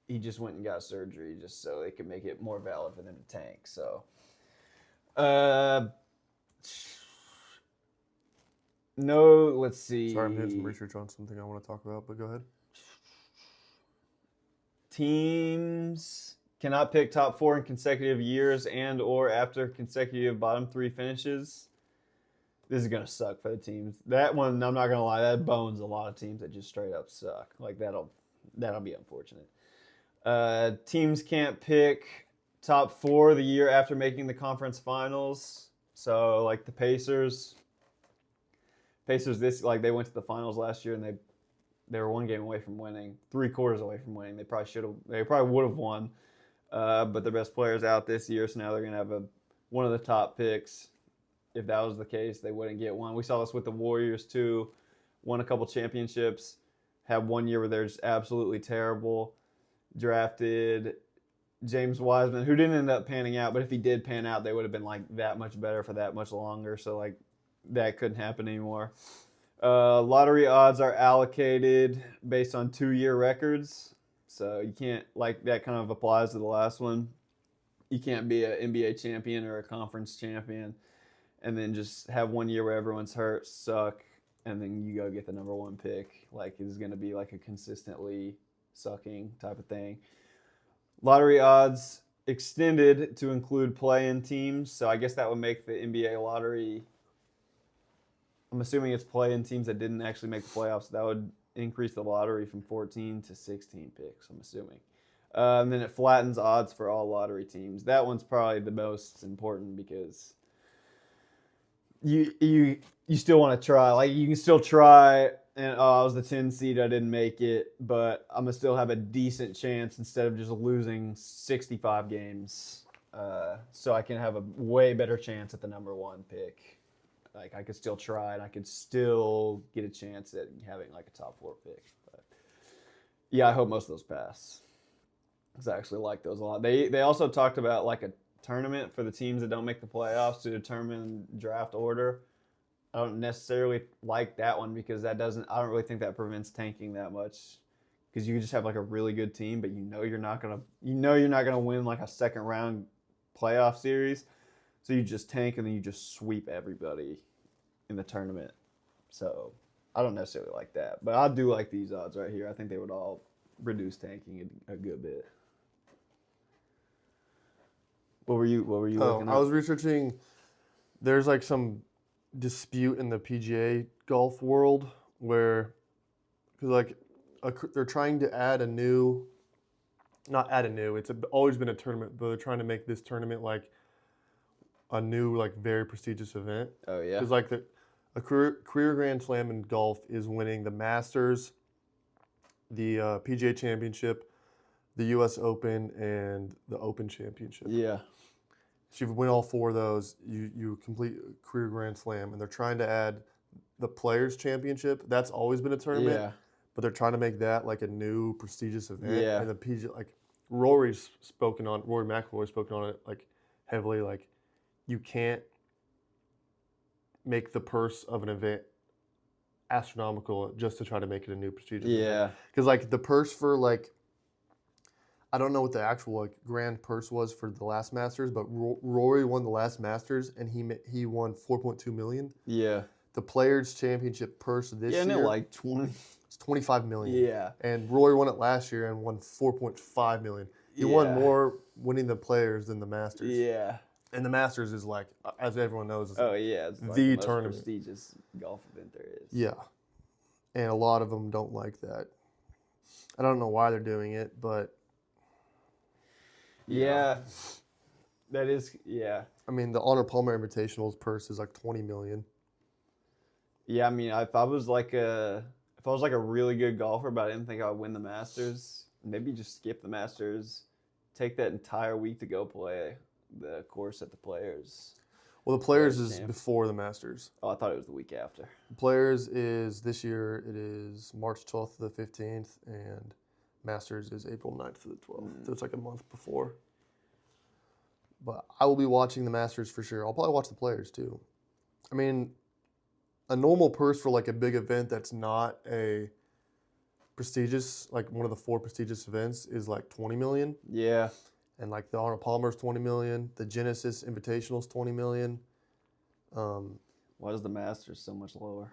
he just went and got surgery just so they could make it more valid for them to tank. So, no, let's see. Sorry, I'm doing some research on something I want to talk about, but go ahead. Teams cannot pick top 4 in consecutive years and or after consecutive bottom 3 finishes. This is going to suck for the teams. That one, I'm not going to lie, that bones a lot of teams that just straight up suck. Like, that'll be unfortunate. Teams can't pick top 4 the year after making the conference finals. So, like, the Pacers they went to the finals last year, and they were 1 game away from winning, 3 quarters away from winning. They probably would have won. But their best player's out this year, so now they're going to have one of the top picks. If that was the case, they wouldn't get one. We saw this with the Warriors, too. Won a couple championships. Had 1 year where they're just absolutely terrible. Drafted James Wiseman, who didn't end up panning out. But if he did pan out, they would have been, like, that much better for that much longer. So, like, that couldn't happen anymore. Lottery odds are allocated based on 2-year records. So you can't, like, that kind of applies to the last one. You can't be an NBA champion or a conference champion and then just have 1 year where everyone's hurt, suck, and then you go get the number 1 pick. Like, it's going to be like a consistently sucking type of thing. Lottery odds extended to include play-in teams. So I guess that would make the NBA lottery, I'm assuming it's play-in teams that didn't actually make the playoffs. That would increase the lottery from 14 to 16 picks, I'm assuming. And then it flattens odds for all lottery teams. That one's probably the most important because you still want to try. Like, you can still try, and I was the 10 seed, I didn't make it, but I'm going to still have a decent chance instead of just losing 65 games. So I can have a way better chance at the number 1 pick. Like, I could still try, and I could still get a chance at having, like, a top 4 pick. But yeah, I hope most of those pass. Because I actually like those a lot. They also talked about, like, a tournament for the teams that don't make the playoffs to determine draft order. I don't necessarily like that one because I don't really think that prevents tanking that much. Because you just have, like, a really good team, but you're not gonna win, like, a second round playoff series. So you just tank and then you just sweep everybody in the tournament. So I don't necessarily like that. But I do like these odds right here. I think they would all reduce tanking a good bit. What were you looking at? I was researching. There's like some dispute in the PGA golf world where, because like they're trying to add a new, not add a new. It's always been a tournament, but they're trying to make this tournament like a new, like, very prestigious event. Oh yeah. Because like a career Grand Slam in golf is winning the Masters, the PGA Championship, the U.S. Open, and the Open Championship. Yeah. So if you win all 4 of those, you complete a career Grand Slam. And they're trying to add the Players Championship. That's always been a tournament. Yeah. But they're trying to make that like a new prestigious event. Yeah. And the PGA, like Rory McIlroy's spoken on it like heavily. Like, you can't make the purse of an event astronomical just to try to make it a new prestigious event. Because like the purse for like, I don't know what the actual like grand purse was for the last Masters, but Rory won the last Masters and he won $4.2 million. Yeah. the Players Championship purse this year. Yeah, like 20. It's $25 million. Yeah. And Rory won it last year and won $4.5 million. He won more winning the Players than the Masters. Yeah. And the Masters is like, as everyone knows, it's like the most tournament. Prestigious golf event there is. Yeah. And a lot of them don't like that. I don't know why they're doing it, but yeah. That is, yeah. I mean, the Honor Palmer Invitational's purse is like $20 million. Yeah, I mean, if I was like a really good golfer, but I didn't think I would win the Masters, maybe just skip the Masters, take that entire week to go play the course at the Players. Well, the Players is before the Masters. Oh, I thought it was the week after. The Players is this year. It is March 12th to the 15th, and Masters is April 9th to the 12th. So it's like a month before. But I will be watching the Masters for sure. I'll probably watch the Players too. I mean, a normal purse for like a big event that's not a prestigious, like one of the 4 prestigious events, is like $20 million. Yeah. And like the Arnold Palmer's $20 million, the Genesis Invitational's $20 million. Why is the Masters so much lower?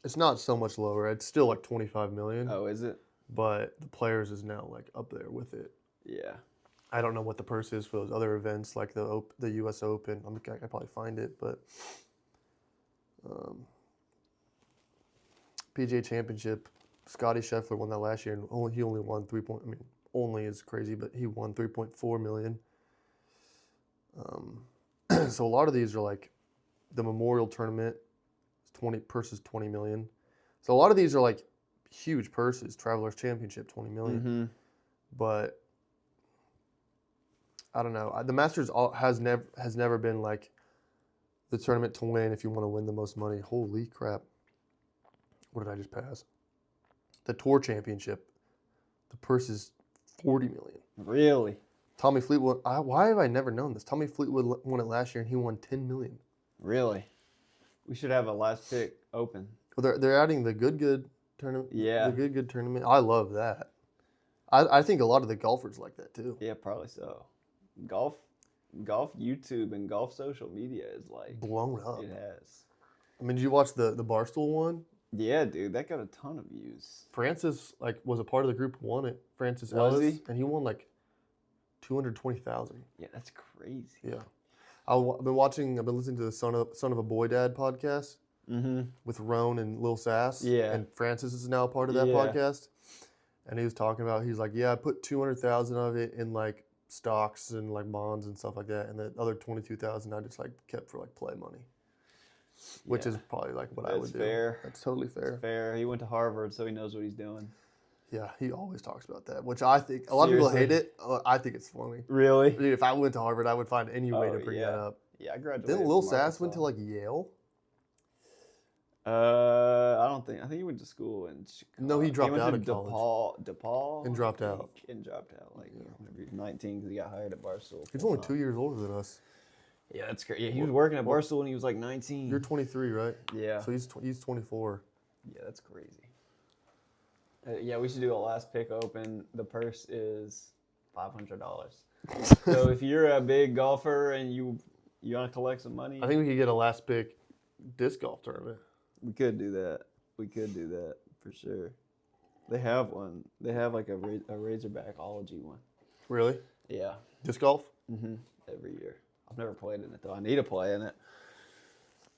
It's not so much lower. It's still like $25 million. Oh, is it? But the Players is now like up there with it. Yeah. I don't know what the purse is for those other events, like the U.S. Open. I can probably find it, but PGA Championship, Scotty Scheffler won that last year, and he only won only is crazy, but he won $3.4 million. So a lot of these are like the Memorial Tournament, purse is $20 million. So a lot of these are like huge purses. Travelers Championship, $20 million. Mm-hmm. But I don't know. The Masters has never been like the tournament to win if you want to win the most money. Holy crap! What did I just pass? The Tour Championship, the purse is $40 million. Really? Tommy Fleetwood. Why have I never known this? Tommy Fleetwood won it last year and he won $10 million. Really? We should have a last pick open. Well, they're adding the good tournament. Yeah. The good tournament. I love that. I think a lot of the golfers like that too. Yeah, probably so. Golf YouTube and golf social media is like blown up. It has. I mean, did you watch the Barstool one? Yeah, dude, that got a ton of views. Francis was a part of the group who won it. Francis Ellis, and he won like 220,000. Yeah, that's crazy. Yeah, I've been listening to the Son of a Boy Dad podcast with Roan and Lil Sass. Yeah, and Francis is now a part of that podcast. And he was talking about, he's like, yeah, I put 200,000 of it in like stocks and like bonds and stuff like that, and the other 22,000 I just like kept for like play money, which is probably like what I would do. Fair. That's totally fair. That's fair. He went to Harvard, so he knows what he's doing. Yeah, he always talks about that, which I think a lot of people hate it. I think it's funny. Really? Dude, if I went to Harvard, I would find any way to bring that up. Yeah, I graduated. Didn't Lil Sass went to like Yale? I don't think. I think he went to school in Chicago. No, he dropped out of college. DePaul. And dropped out. And dropped out whenever he was 19 because he got hired at Barstool. He's only 2 years older than us. Yeah, that's great. Yeah, he was working at Barstool when he was like 19. You're 23, right? Yeah. So he's 24. Yeah, that's crazy. Yeah, we should do a last pick open. The purse is $500. So if you're a big golfer and you want to collect some money, I think we could get a last pick disc golf tournament. We could do that. For sure. They have one. They have like a Razorbackology one. Really? Yeah. Disc golf? Mm-hmm. Every year. I've never played in it though. I need to play in it.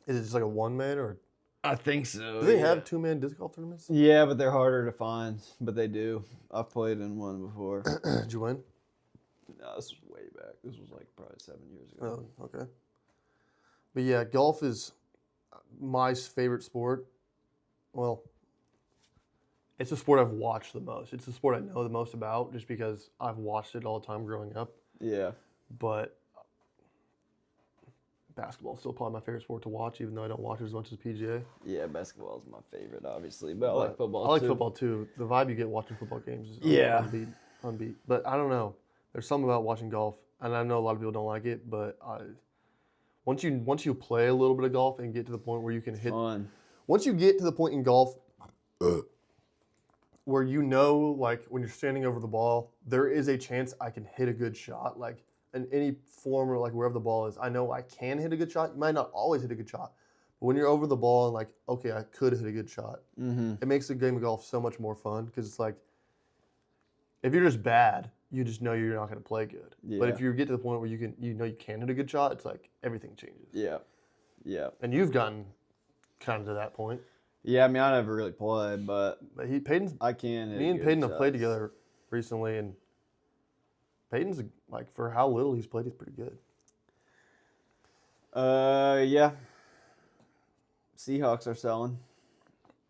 Is it just like a one-man or? I think so. Do they have two-man disc golf tournaments? Yeah, but they're harder to find. But they do. I've played in one before. Did you win? No, this was way back. This was like probably 7 years ago. Oh, okay. But yeah, golf is my favorite sport. Well, it's the sport I've watched the most. It's the sport I know the most about just because I've watched it all the time growing up. Yeah. But basketball is still probably my favorite sport to watch, even though I don't watch it as much as PGA. Yeah, basketball is my favorite, obviously. But I like football, I like football, too. The vibe you get watching football games is unbeat. But I don't know. There's something about watching golf, and I know a lot of people don't like it, but once you play a little bit of golf and get to the point where you can hit... Fun. Once you get to the point in golf where you know, like, when you're standing over the ball, there is a chance I can hit a good shot, like, in any form or, like, wherever the ball is. I know I can hit a good shot. You might not always hit a good shot, But when you're over the ball and like, okay, I could hit a good shot, Mm-hmm. it makes the game of golf so much more fun because it's like, if you're just bad, you just know you're not going to play good. Yeah. But if you get to the point where you can hit a good shot, it's like everything changes. Yeah. Yeah. And you've gotten kind of to that point. Yeah, I mean, I never really played, but Peyton's. I can. Me and Peyton have played together recently, and Peyton's like for how little he's played, he's pretty good. Yeah. Seahawks are selling.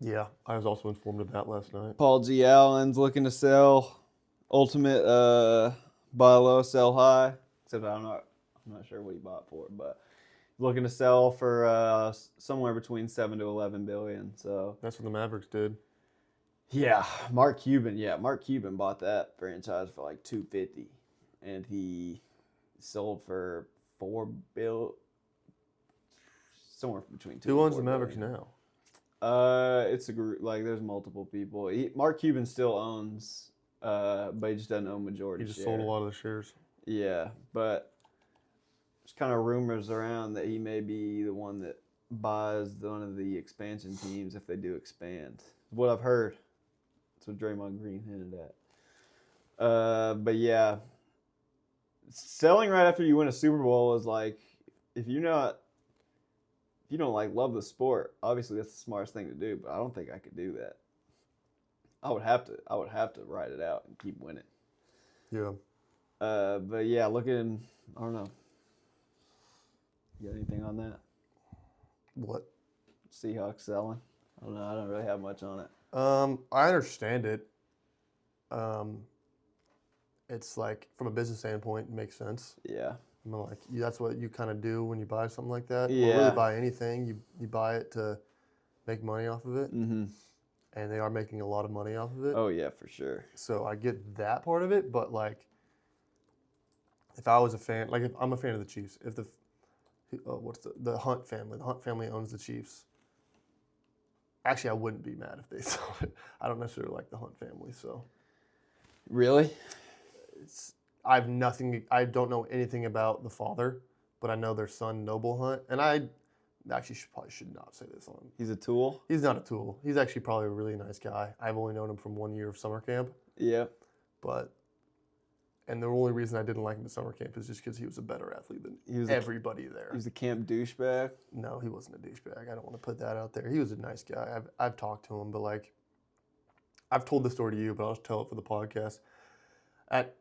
Yeah, I was also informed of that last night. Paul G. Allen's looking to sell. Ultimate buy low, sell high. Except I'm not sure what he bought for, but looking to sell for somewhere between 7 to 11 billion. So that's what the Mavericks did. Yeah, Mark Cuban. Yeah, Mark Cuban bought that franchise for like $250, and he sold for $4 billion. Somewhere between 2. Who owns the Mavericks now? It's a group. Like, there's multiple people. Mark Cuban still owns, but he just doesn't own majority. He just sold a lot of the shares. Yeah, but there's kind of rumors around that he may be the one that buys one of the expansion teams if they do expand. What I've heard. That's what Draymond Green hinted at. But yeah, selling right after you win a Super Bowl is like, if you don't like love the sport, obviously that's the smartest thing to do. But I don't think I could do that. I would have to ride it out and keep winning. Yeah. But yeah, I don't know. You got anything on that? What? Seahawks selling? I don't know. I don't really have much on it. I understand it. It's like from a business standpoint, it makes sense. Yeah. I mean, like that's what you kind of do when you buy something like that. Yeah. Or really buy anything. You buy it to make money off of it. Mm-hmm. And they are making a lot of money off of it. Oh yeah, for sure. So I get that part of it, but like, if I was a fan, like if I'm a fan of the Chiefs, if the Hunt family owns the Chiefs. Actually, I wouldn't be mad if they sold it. I don't necessarily like the Hunt family, so. Really? I don't know anything about the father, but I know their son, Noble Hunt, and I actually probably should not say this on him. He's a tool? He's not a tool. He's actually probably a really nice guy. I've only known him from 1 year of summer camp. Yeah. And the only reason I didn't like him at summer camp is just because he was a better athlete than everybody there. He was a camp douchebag? No, he wasn't a douchebag. I don't want to put that out there. He was a nice guy. I've talked to him, but like, I've told this story to you, but I'll just tell it for the podcast. At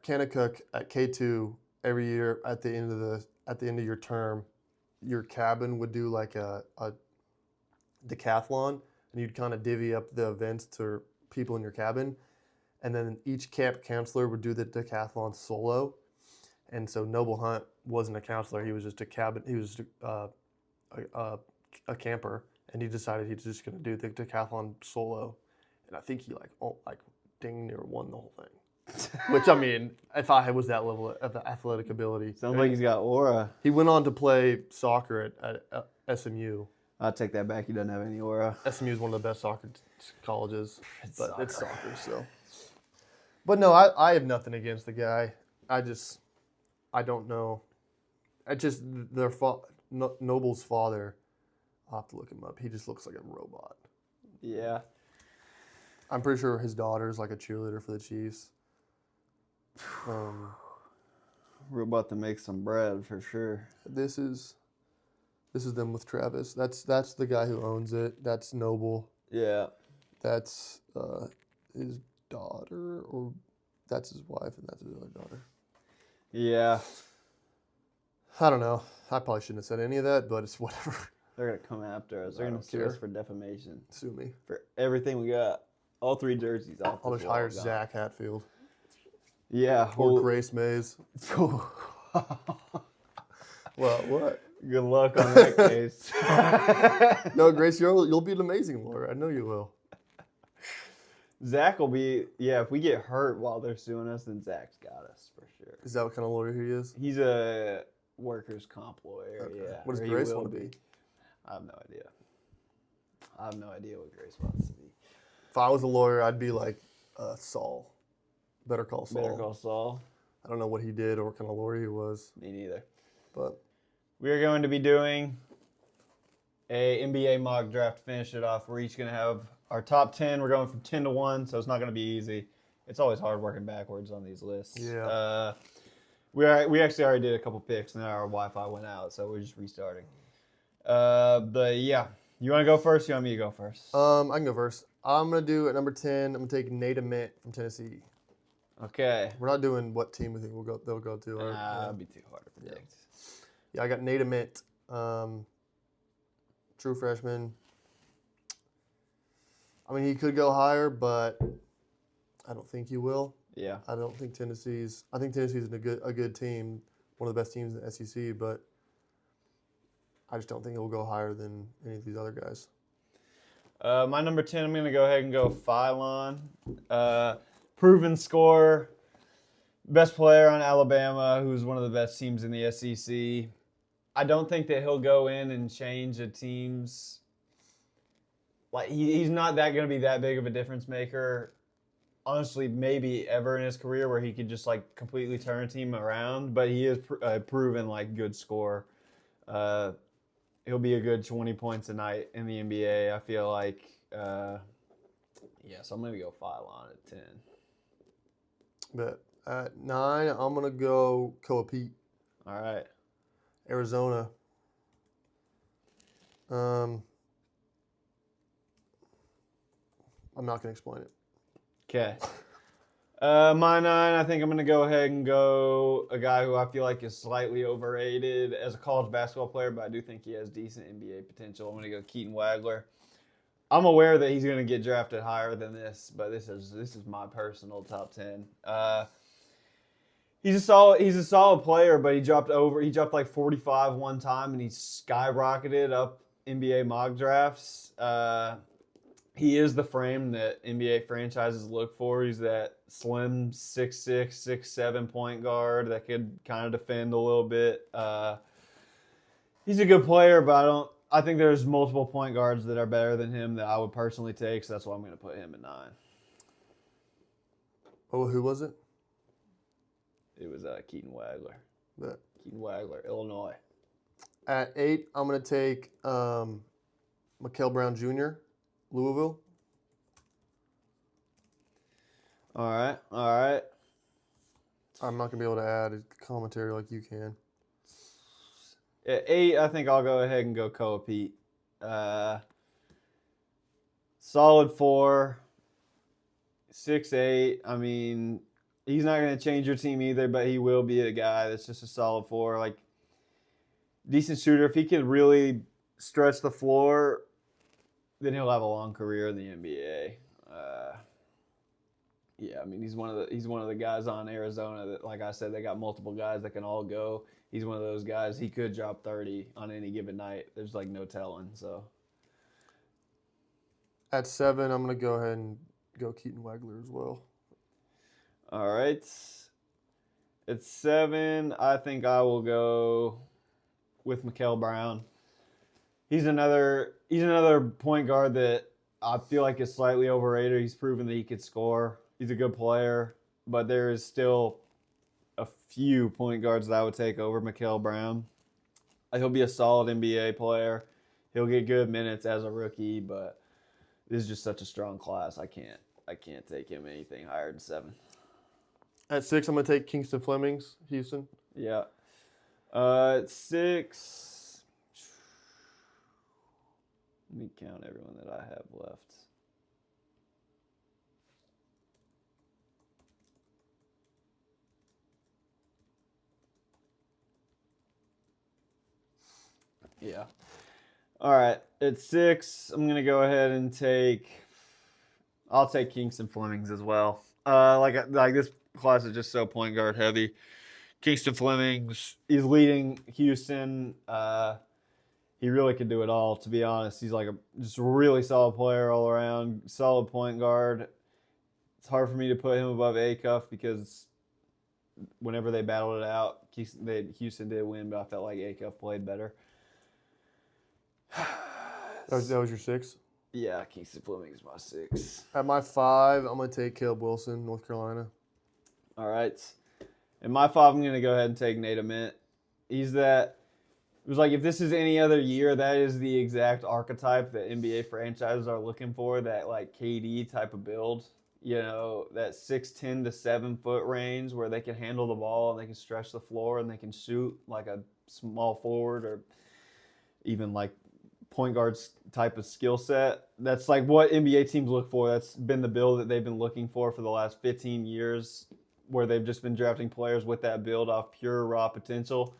Kanakuk at K2 every year at the end of your term, your cabin would do like a decathlon, and you'd kind of divvy up the events to people in your cabin. And then each camp counselor would do the decathlon solo. And so Noble Hunt wasn't a counselor. He was just a cabin. He was just a camper. And he decided he was just going to do the decathlon solo. And I think he dang near won the whole thing. Which, I mean, if I was that level of athletic ability. Sounds like he's got aura. He went on to play soccer at SMU. I'll take that back. He doesn't have any aura. SMU is one of the best soccer colleges. It's soccer, so. But no, I have nothing against the guy. I don't know. Noble's father, I'll have to look him up. He just looks like a robot. Yeah. I'm pretty sure his daughter's like a cheerleader for the Chiefs. Robot that makes some bread for sure. This is them with Travis. That's the guy who owns it. That's Noble. Yeah. That's his daughter, or that's his wife, and that's his other daughter. Yeah. I don't know. I probably shouldn't have said any of that, but it's whatever. They're going to come after us. They're going to sue us for defamation. Sue me. For everything we got. All 3 jerseys off. I'll just hire Zach Hatfield. Yeah. Or Grace Mays. Well, what? Good luck on that case. No, Grace, you'll be an amazing lawyer. I know you will. Zach will be, if we get hurt while they're suing us, then Zach's got us for sure. Is that what kind of lawyer he is? He's a workers' comp lawyer, okay. Yeah. What does Grace want to be? I have no idea. I have no idea what Grace wants to be. If I was a lawyer, I'd be like Saul. Better Call Saul. Better Call Saul. I don't know what he did or what kind of lawyer he was. Me neither. But we are going to be doing a NBA mock draft to finish it off. We're each going to have our top 10. We're going from 10 to 1, so it's not going to be easy. It's always hard working backwards on these lists. Yeah. We actually already did a couple picks, and then our Wi-Fi went out, so we're just restarting. But yeah, you want to go first? Or you want me to go first? I can go first. I'm gonna do at number 10. I'm gonna take Nate Ament from Tennessee. Okay. We're not doing what team we think they'll go to. That'd be too hard to predict. Yeah, I got Nate Ament, true freshman. I mean, he could go higher, but I don't think he will. Yeah. I think Tennessee's a good team, one of the best teams in the SEC, but I just don't think it will go higher than any of these other guys. My number 10, I'm going to go ahead and go Phylon. Proven scorer, best player on Alabama, who's one of the best teams in the SEC. I don't think that he'll go in and change a team's. Like, he's not going to be that big of a difference maker. Honestly, maybe ever in his career where he could just, like, completely turn a team around. But he is proven, like, good scorer. He'll be a good 20 points a night in the NBA, I feel like. So I'm going to go Phylon at 10. But at 9, I'm going to go Koa Pete. All right. Arizona. I'm not going to explain it. Okay. My 9, I think I'm going to go ahead and go a guy who I feel like is slightly overrated as a college basketball player, but I do think he has decent NBA potential. I'm going to go Keaton Wagler. I'm aware that he's going to get drafted higher than this, but this is my personal top 10. He's a solid player, but he dropped like 45 one time, and he skyrocketed up NBA mock drafts. He is the frame that NBA franchises look for. He's that slim 6'6", 6'7" point guard that could kind of defend a little bit. He's a good player, but I think there's multiple point guards that are better than him that I would personally take, so that's why I'm going to put him at 9. Oh, who was it? It was Keaton Wagler. But Keaton Wagler, Illinois. at 8, I'm going to take Mikael Brown Jr., Louisville. All right. I'm not going to be able to add a commentary like you can. At 8, I think I'll go ahead and go Koa Pete. Solid 4, 6'8". I mean, he's not going to change your team either, but he will be a guy that's just a solid 4. Like, decent shooter. If he can really stretch the floor, then he'll have a long career in the NBA. I mean, he's one of the guys on Arizona that, like I said, they got multiple guys that can all go. He's one of those guys. He could drop 30 on any given night. There's like no telling. So at 7, I'm going to go ahead and go Keaton Wagler as well. All right. At 7, I think I will go with Mikael Brown. He's another point guard that I feel like is slightly overrated. He's proven that he could score. He's a good player, but there is still a few point guards that I would take over Mikael Brown. He'll be a solid NBA player. He'll get good minutes as a rookie, but this is just such a strong class. I can't take him anything higher than 7. At 6, I'm going to take Kingston Flemings, Houston. Yeah. At 6, let me count everyone that I have left. Yeah. All right. At 6, I'm gonna go ahead and I'll take Kingston Flemings as well. Like this class is just so point guard heavy. Kingston Flemings, he's leading Houston. He really could do it all, to be honest. He's like just a really solid player all around, solid point guard. It's hard for me to put him above Acuff because whenever they battled it out, Houston did win, but I felt like Acuff played better. That was your 6? Yeah, Kingston Fleming is my 6. At my 5, I'm going to take Caleb Wilson, North Carolina. All right. In my 5, I'm going to go ahead and take Nate Ament. He's that It was like, if this is any other year, that is the exact archetype that NBA franchises are looking for, that like KD type of build. You know, that 6'10" to 7 foot range where they can handle the ball and they can stretch the floor and they can shoot like a small forward or even like point guards type of skill set. That's like what NBA teams look for. That's been the build that they've been looking for the last 15 years, where they've just been drafting players with that build off pure raw potential.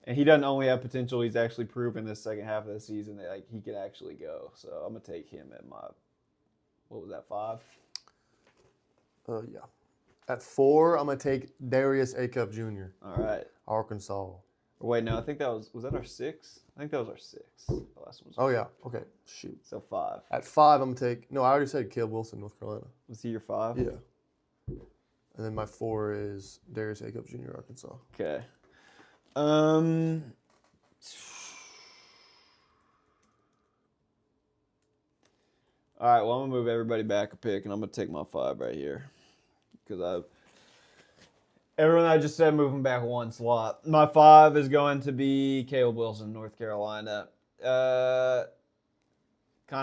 And he doesn't only have potential, he's actually proven this second half of the season that like he can actually go. So I'm going to take him at my, what was that, 5? Yeah. At 4, I'm going to take Darius Acuff Jr. All right. Arkansas. Wait, no, I think that was that our 6? I think that was our 6. The last one was Oh, yeah. Okay. Shoot. So 5. At 5, I'm going to take, no, I already said Caleb Wilson, North Carolina. Was he your 5? Yeah. And then my 4 is Darius Acuff Jr. Arkansas. Okay. All right, well, I'm going to move everybody back a pick, and I'm going to take my 5 right here. Because everyone I just said moving back one slot. My 5 is going to be Caleb Wilson, North Carolina. Kind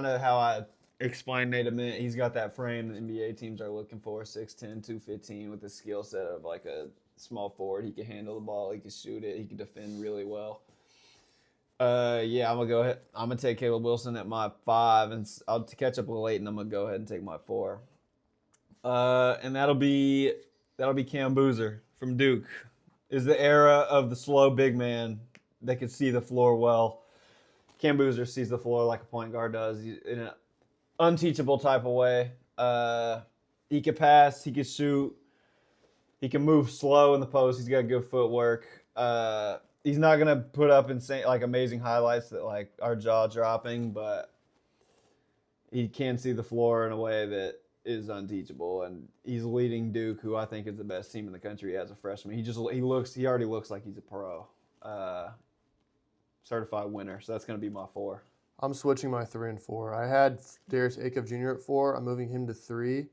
of how I explained Nate a minute. He's got that frame that NBA teams are looking for, 6'10", 215, with the skill set of like a small forward. He can handle the ball. He can shoot it. He can defend really well. Yeah, I'm going to go ahead. I'm going to take Caleb Wilson at my 5, and I'll catch up a little late, and I'm going to go ahead and take my 4. And that'll be Cam Boozer from Duke. Is the era of the slow big man that can see the floor well. Cam Boozer sees the floor like a point guard does in an unteachable type of way. He can pass. He can shoot. He can move slow in the post. He's got good footwork. He's not gonna put up insane, like amazing highlights that like are jaw dropping, but he can see the floor in a way that is unteachable. And he's leading Duke, who I think is the best team in the country as a freshman. He already looks like he's a pro, certified winner. So that's gonna be my 4. I'm switching my 3 and 4. I had Darius Acuff Jr. at 4. I'm moving him to 3.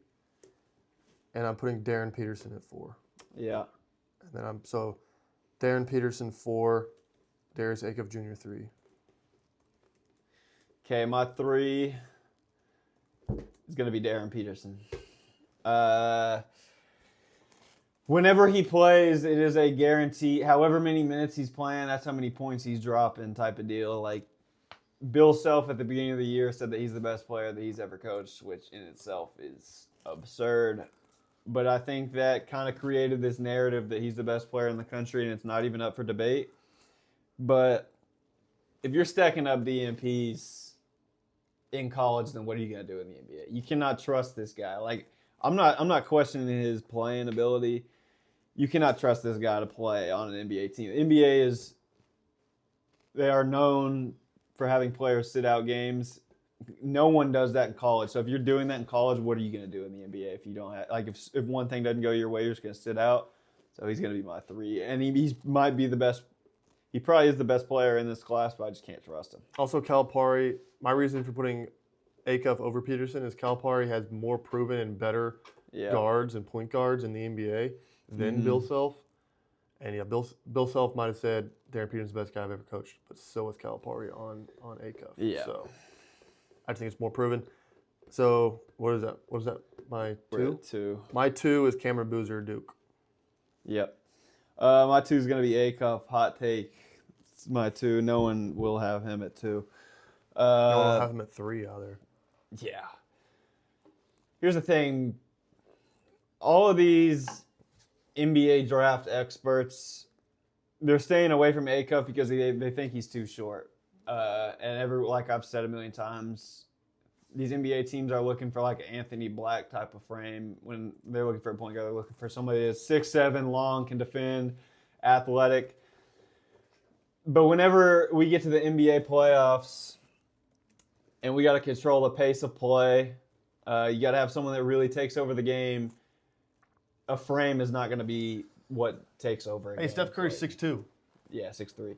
And I'm putting Darren Peterson at 4. Yeah. And then Darren Peterson 4, Darius Acuff Jr. 3. Okay, my 3 is going to be Darren Peterson. Whenever he plays, it is a guarantee. However many minutes he's playing, that's how many points he's dropping type of deal. Like, Bill Self at the beginning of the year said that he's the best player that he's ever coached, which in itself is absurd. But I think that kind of created this narrative that he's the best player in the country, and it's not even up for debate. But if you're stacking up DMPs in college, then what are you going to do in the NBA? You cannot trust this guy. Like, I'm not questioning his playing ability. You cannot trust this guy to play on an NBA team. The NBA they are known for having players sit out games. No one does that in college. So if you're doing that in college, what are you going to do in the NBA if you don't have, like, if one thing doesn't go your way, you're just going to sit out? So he's going to be my 3. And he might be the best. He probably is the best player in this class, but I just can't trust him. Also, Calipari, my reason for putting Acuff over Peterson is Calipari has more proven and better guards and point guards in the NBA than Bill Self. And yeah, Bill Self might have said Darren Peterson's the best guy I've ever coached, but so is Calipari on Acuff. Yeah. So I think it's more proven. So what is that? What is that? My 2? 2. My 2 is Cameron Boozer, Duke. Yep. My 2 is going to be Acuff. Hot take. It's my 2. No one will have him at 2. No one will have him at 3 either. Yeah. Here's the thing. All of these NBA draft experts, they're staying away from Acuff because they think he's too short. And like I've said a million times, these NBA teams are looking for like an Anthony Black type of frame. When they're looking for a point guard, they're looking for somebody that's 6'7", long, can defend, athletic. But whenever we get to the NBA playoffs and we got to control the pace of play, you got to have someone that really takes over the game. A frame is not going to be what takes over. Hey, Steph Curry's 6'2". Yeah, 6'3".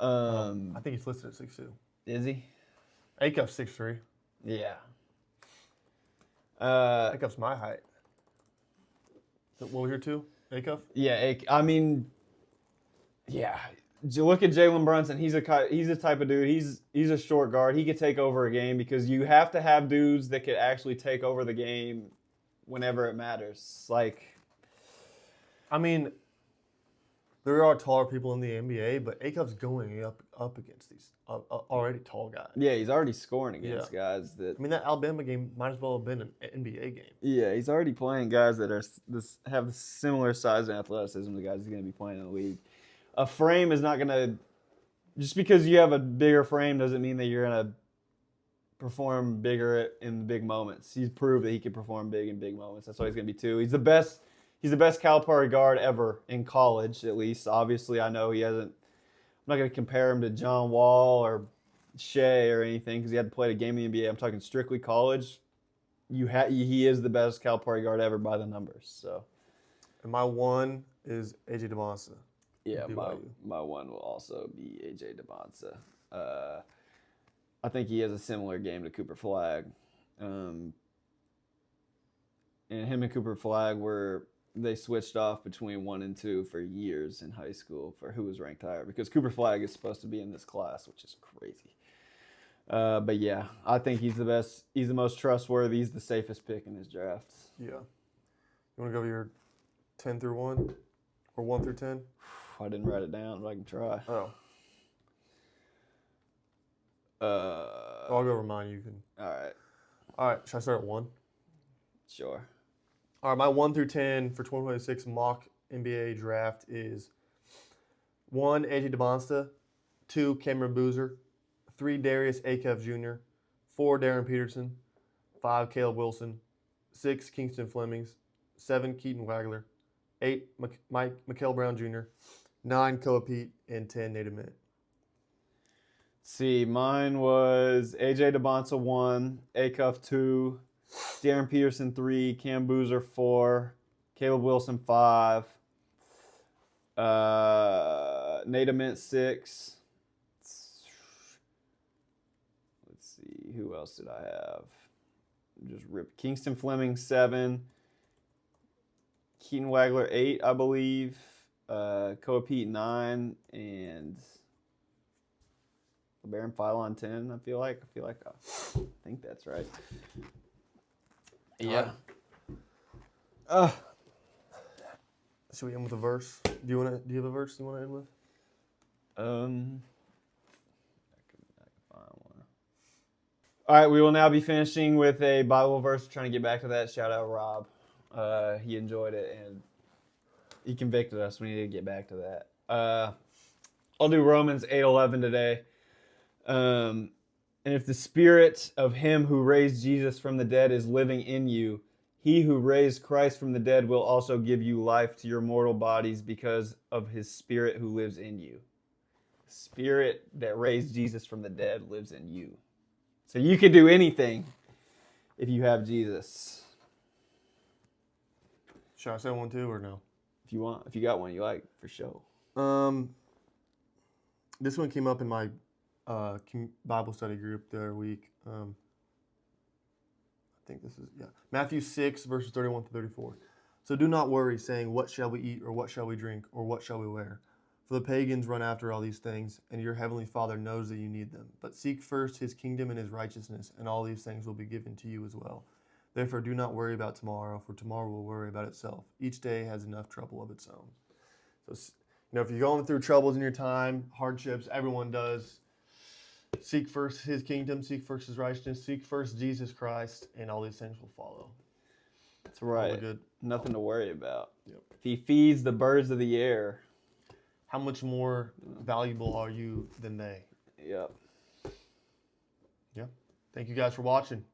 I think he's listed at 6'2". Is he? Acuff's 6'3". Yeah. Acuff's my height. So what was your 2? Acuff? Yeah, I mean, yeah. look at Jalen Brunson. He's a type of dude. He's a short guard. He could take over a game because you have to have dudes that could actually take over the game whenever it matters. Like, I mean, there are taller people in the NBA, but Acuff's going up against these already tall guys. Yeah, he's already scoring against guys that. I mean, that Alabama game might as well have been an NBA game. Yeah, he's already playing guys that have similar size and athleticism to the guys he's going to be playing in the league. A frame is not going to, just because you have a bigger frame doesn't mean that you're going to perform bigger in big moments. He's proved that he can perform big in big moments. That's why he's going to be 2. He's the best Calipari guard ever in college, at least. Obviously, I know he hasn't. I'm not going to compare him to John Wall or Shea or anything because he hadn't played a game in the NBA. I'm talking strictly college. He is the best Calipari guard ever by the numbers. So, and my 1 is AJ DeMonsa. Yeah, my 1 will also be AJ DeMonsa. I think he has a similar game to Cooper Flagg. And him and Cooper Flagg they switched off between 1 and 2 for years in high school for who was ranked higher because Cooper Flagg is supposed to be in this class, which is crazy. But yeah, I think he's the best. He's the most trustworthy. He's the safest pick in his draft. Yeah. You want to go your 10 through 1 or 1 through 10? I didn't write it down, but I can try. Oh. I'll go over mine. You can. All right. Should I start at 1? Sure. All right. My 1 through 10 for 2026 mock NBA draft is 1, AJ DeMonsta, 2, Cameron Boozer, 3, Darius Acuff Jr., 4, Darren Peterson, 5, Caleb Wilson, 6, Kingston Flemings, 7, Keaton Wagler, 8, Mikael Brown Jr., 9, Koa Pete, and 10, Nate Ament. See, mine was AJ DeMonsa 1, Acuff 2, Darren Peterson 3, Cam Boozer 4, Caleb Wilson 5, Nate Ament 6. Let's see, who else did I have? Just ripped Kingston Fleming 7, Keaton Wagler 8, I believe, Koa Pete 9, and Baron Philon 10. I think that's right. Yeah. Should we end with a verse? Do you have a verse you want to end with? I can find one. All right, we will now be finishing with a Bible verse. We're trying to get back to that. Shout out Rob. He enjoyed it and he convicted us. We need to get back to that. I'll do Romans 8:11 today. And if the spirit of him who raised Jesus from the dead is living in you, he who raised Christ from the dead will also give you life to your mortal bodies because of his spirit who lives in you. The spirit that raised Jesus from the dead lives in you. So you can do anything if you have Jesus. Should I say one too or no? If you want, if you got one you like, for sure. This one came up in my Bible study group the other week. I think this is, Matthew 6, verses 31 to 34. So do not worry, saying, what shall we eat, or what shall we drink, or what shall we wear? For the pagans run after all these things, and your heavenly Father knows that you need them. But seek first his kingdom and his righteousness, and all these things will be given to you as well. Therefore do not worry about tomorrow, for tomorrow will worry about itself. Each day has enough trouble of its own. So, if you're going through troubles in your time, hardships, everyone does. Seek first his kingdom, seek first his righteousness, seek first Jesus Christ, and all these things will follow. That's right. Nothing to worry about. Yep. If he feeds the birds of the air, how much more valuable are you than they? Yep. Yeah. Thank you guys for watching.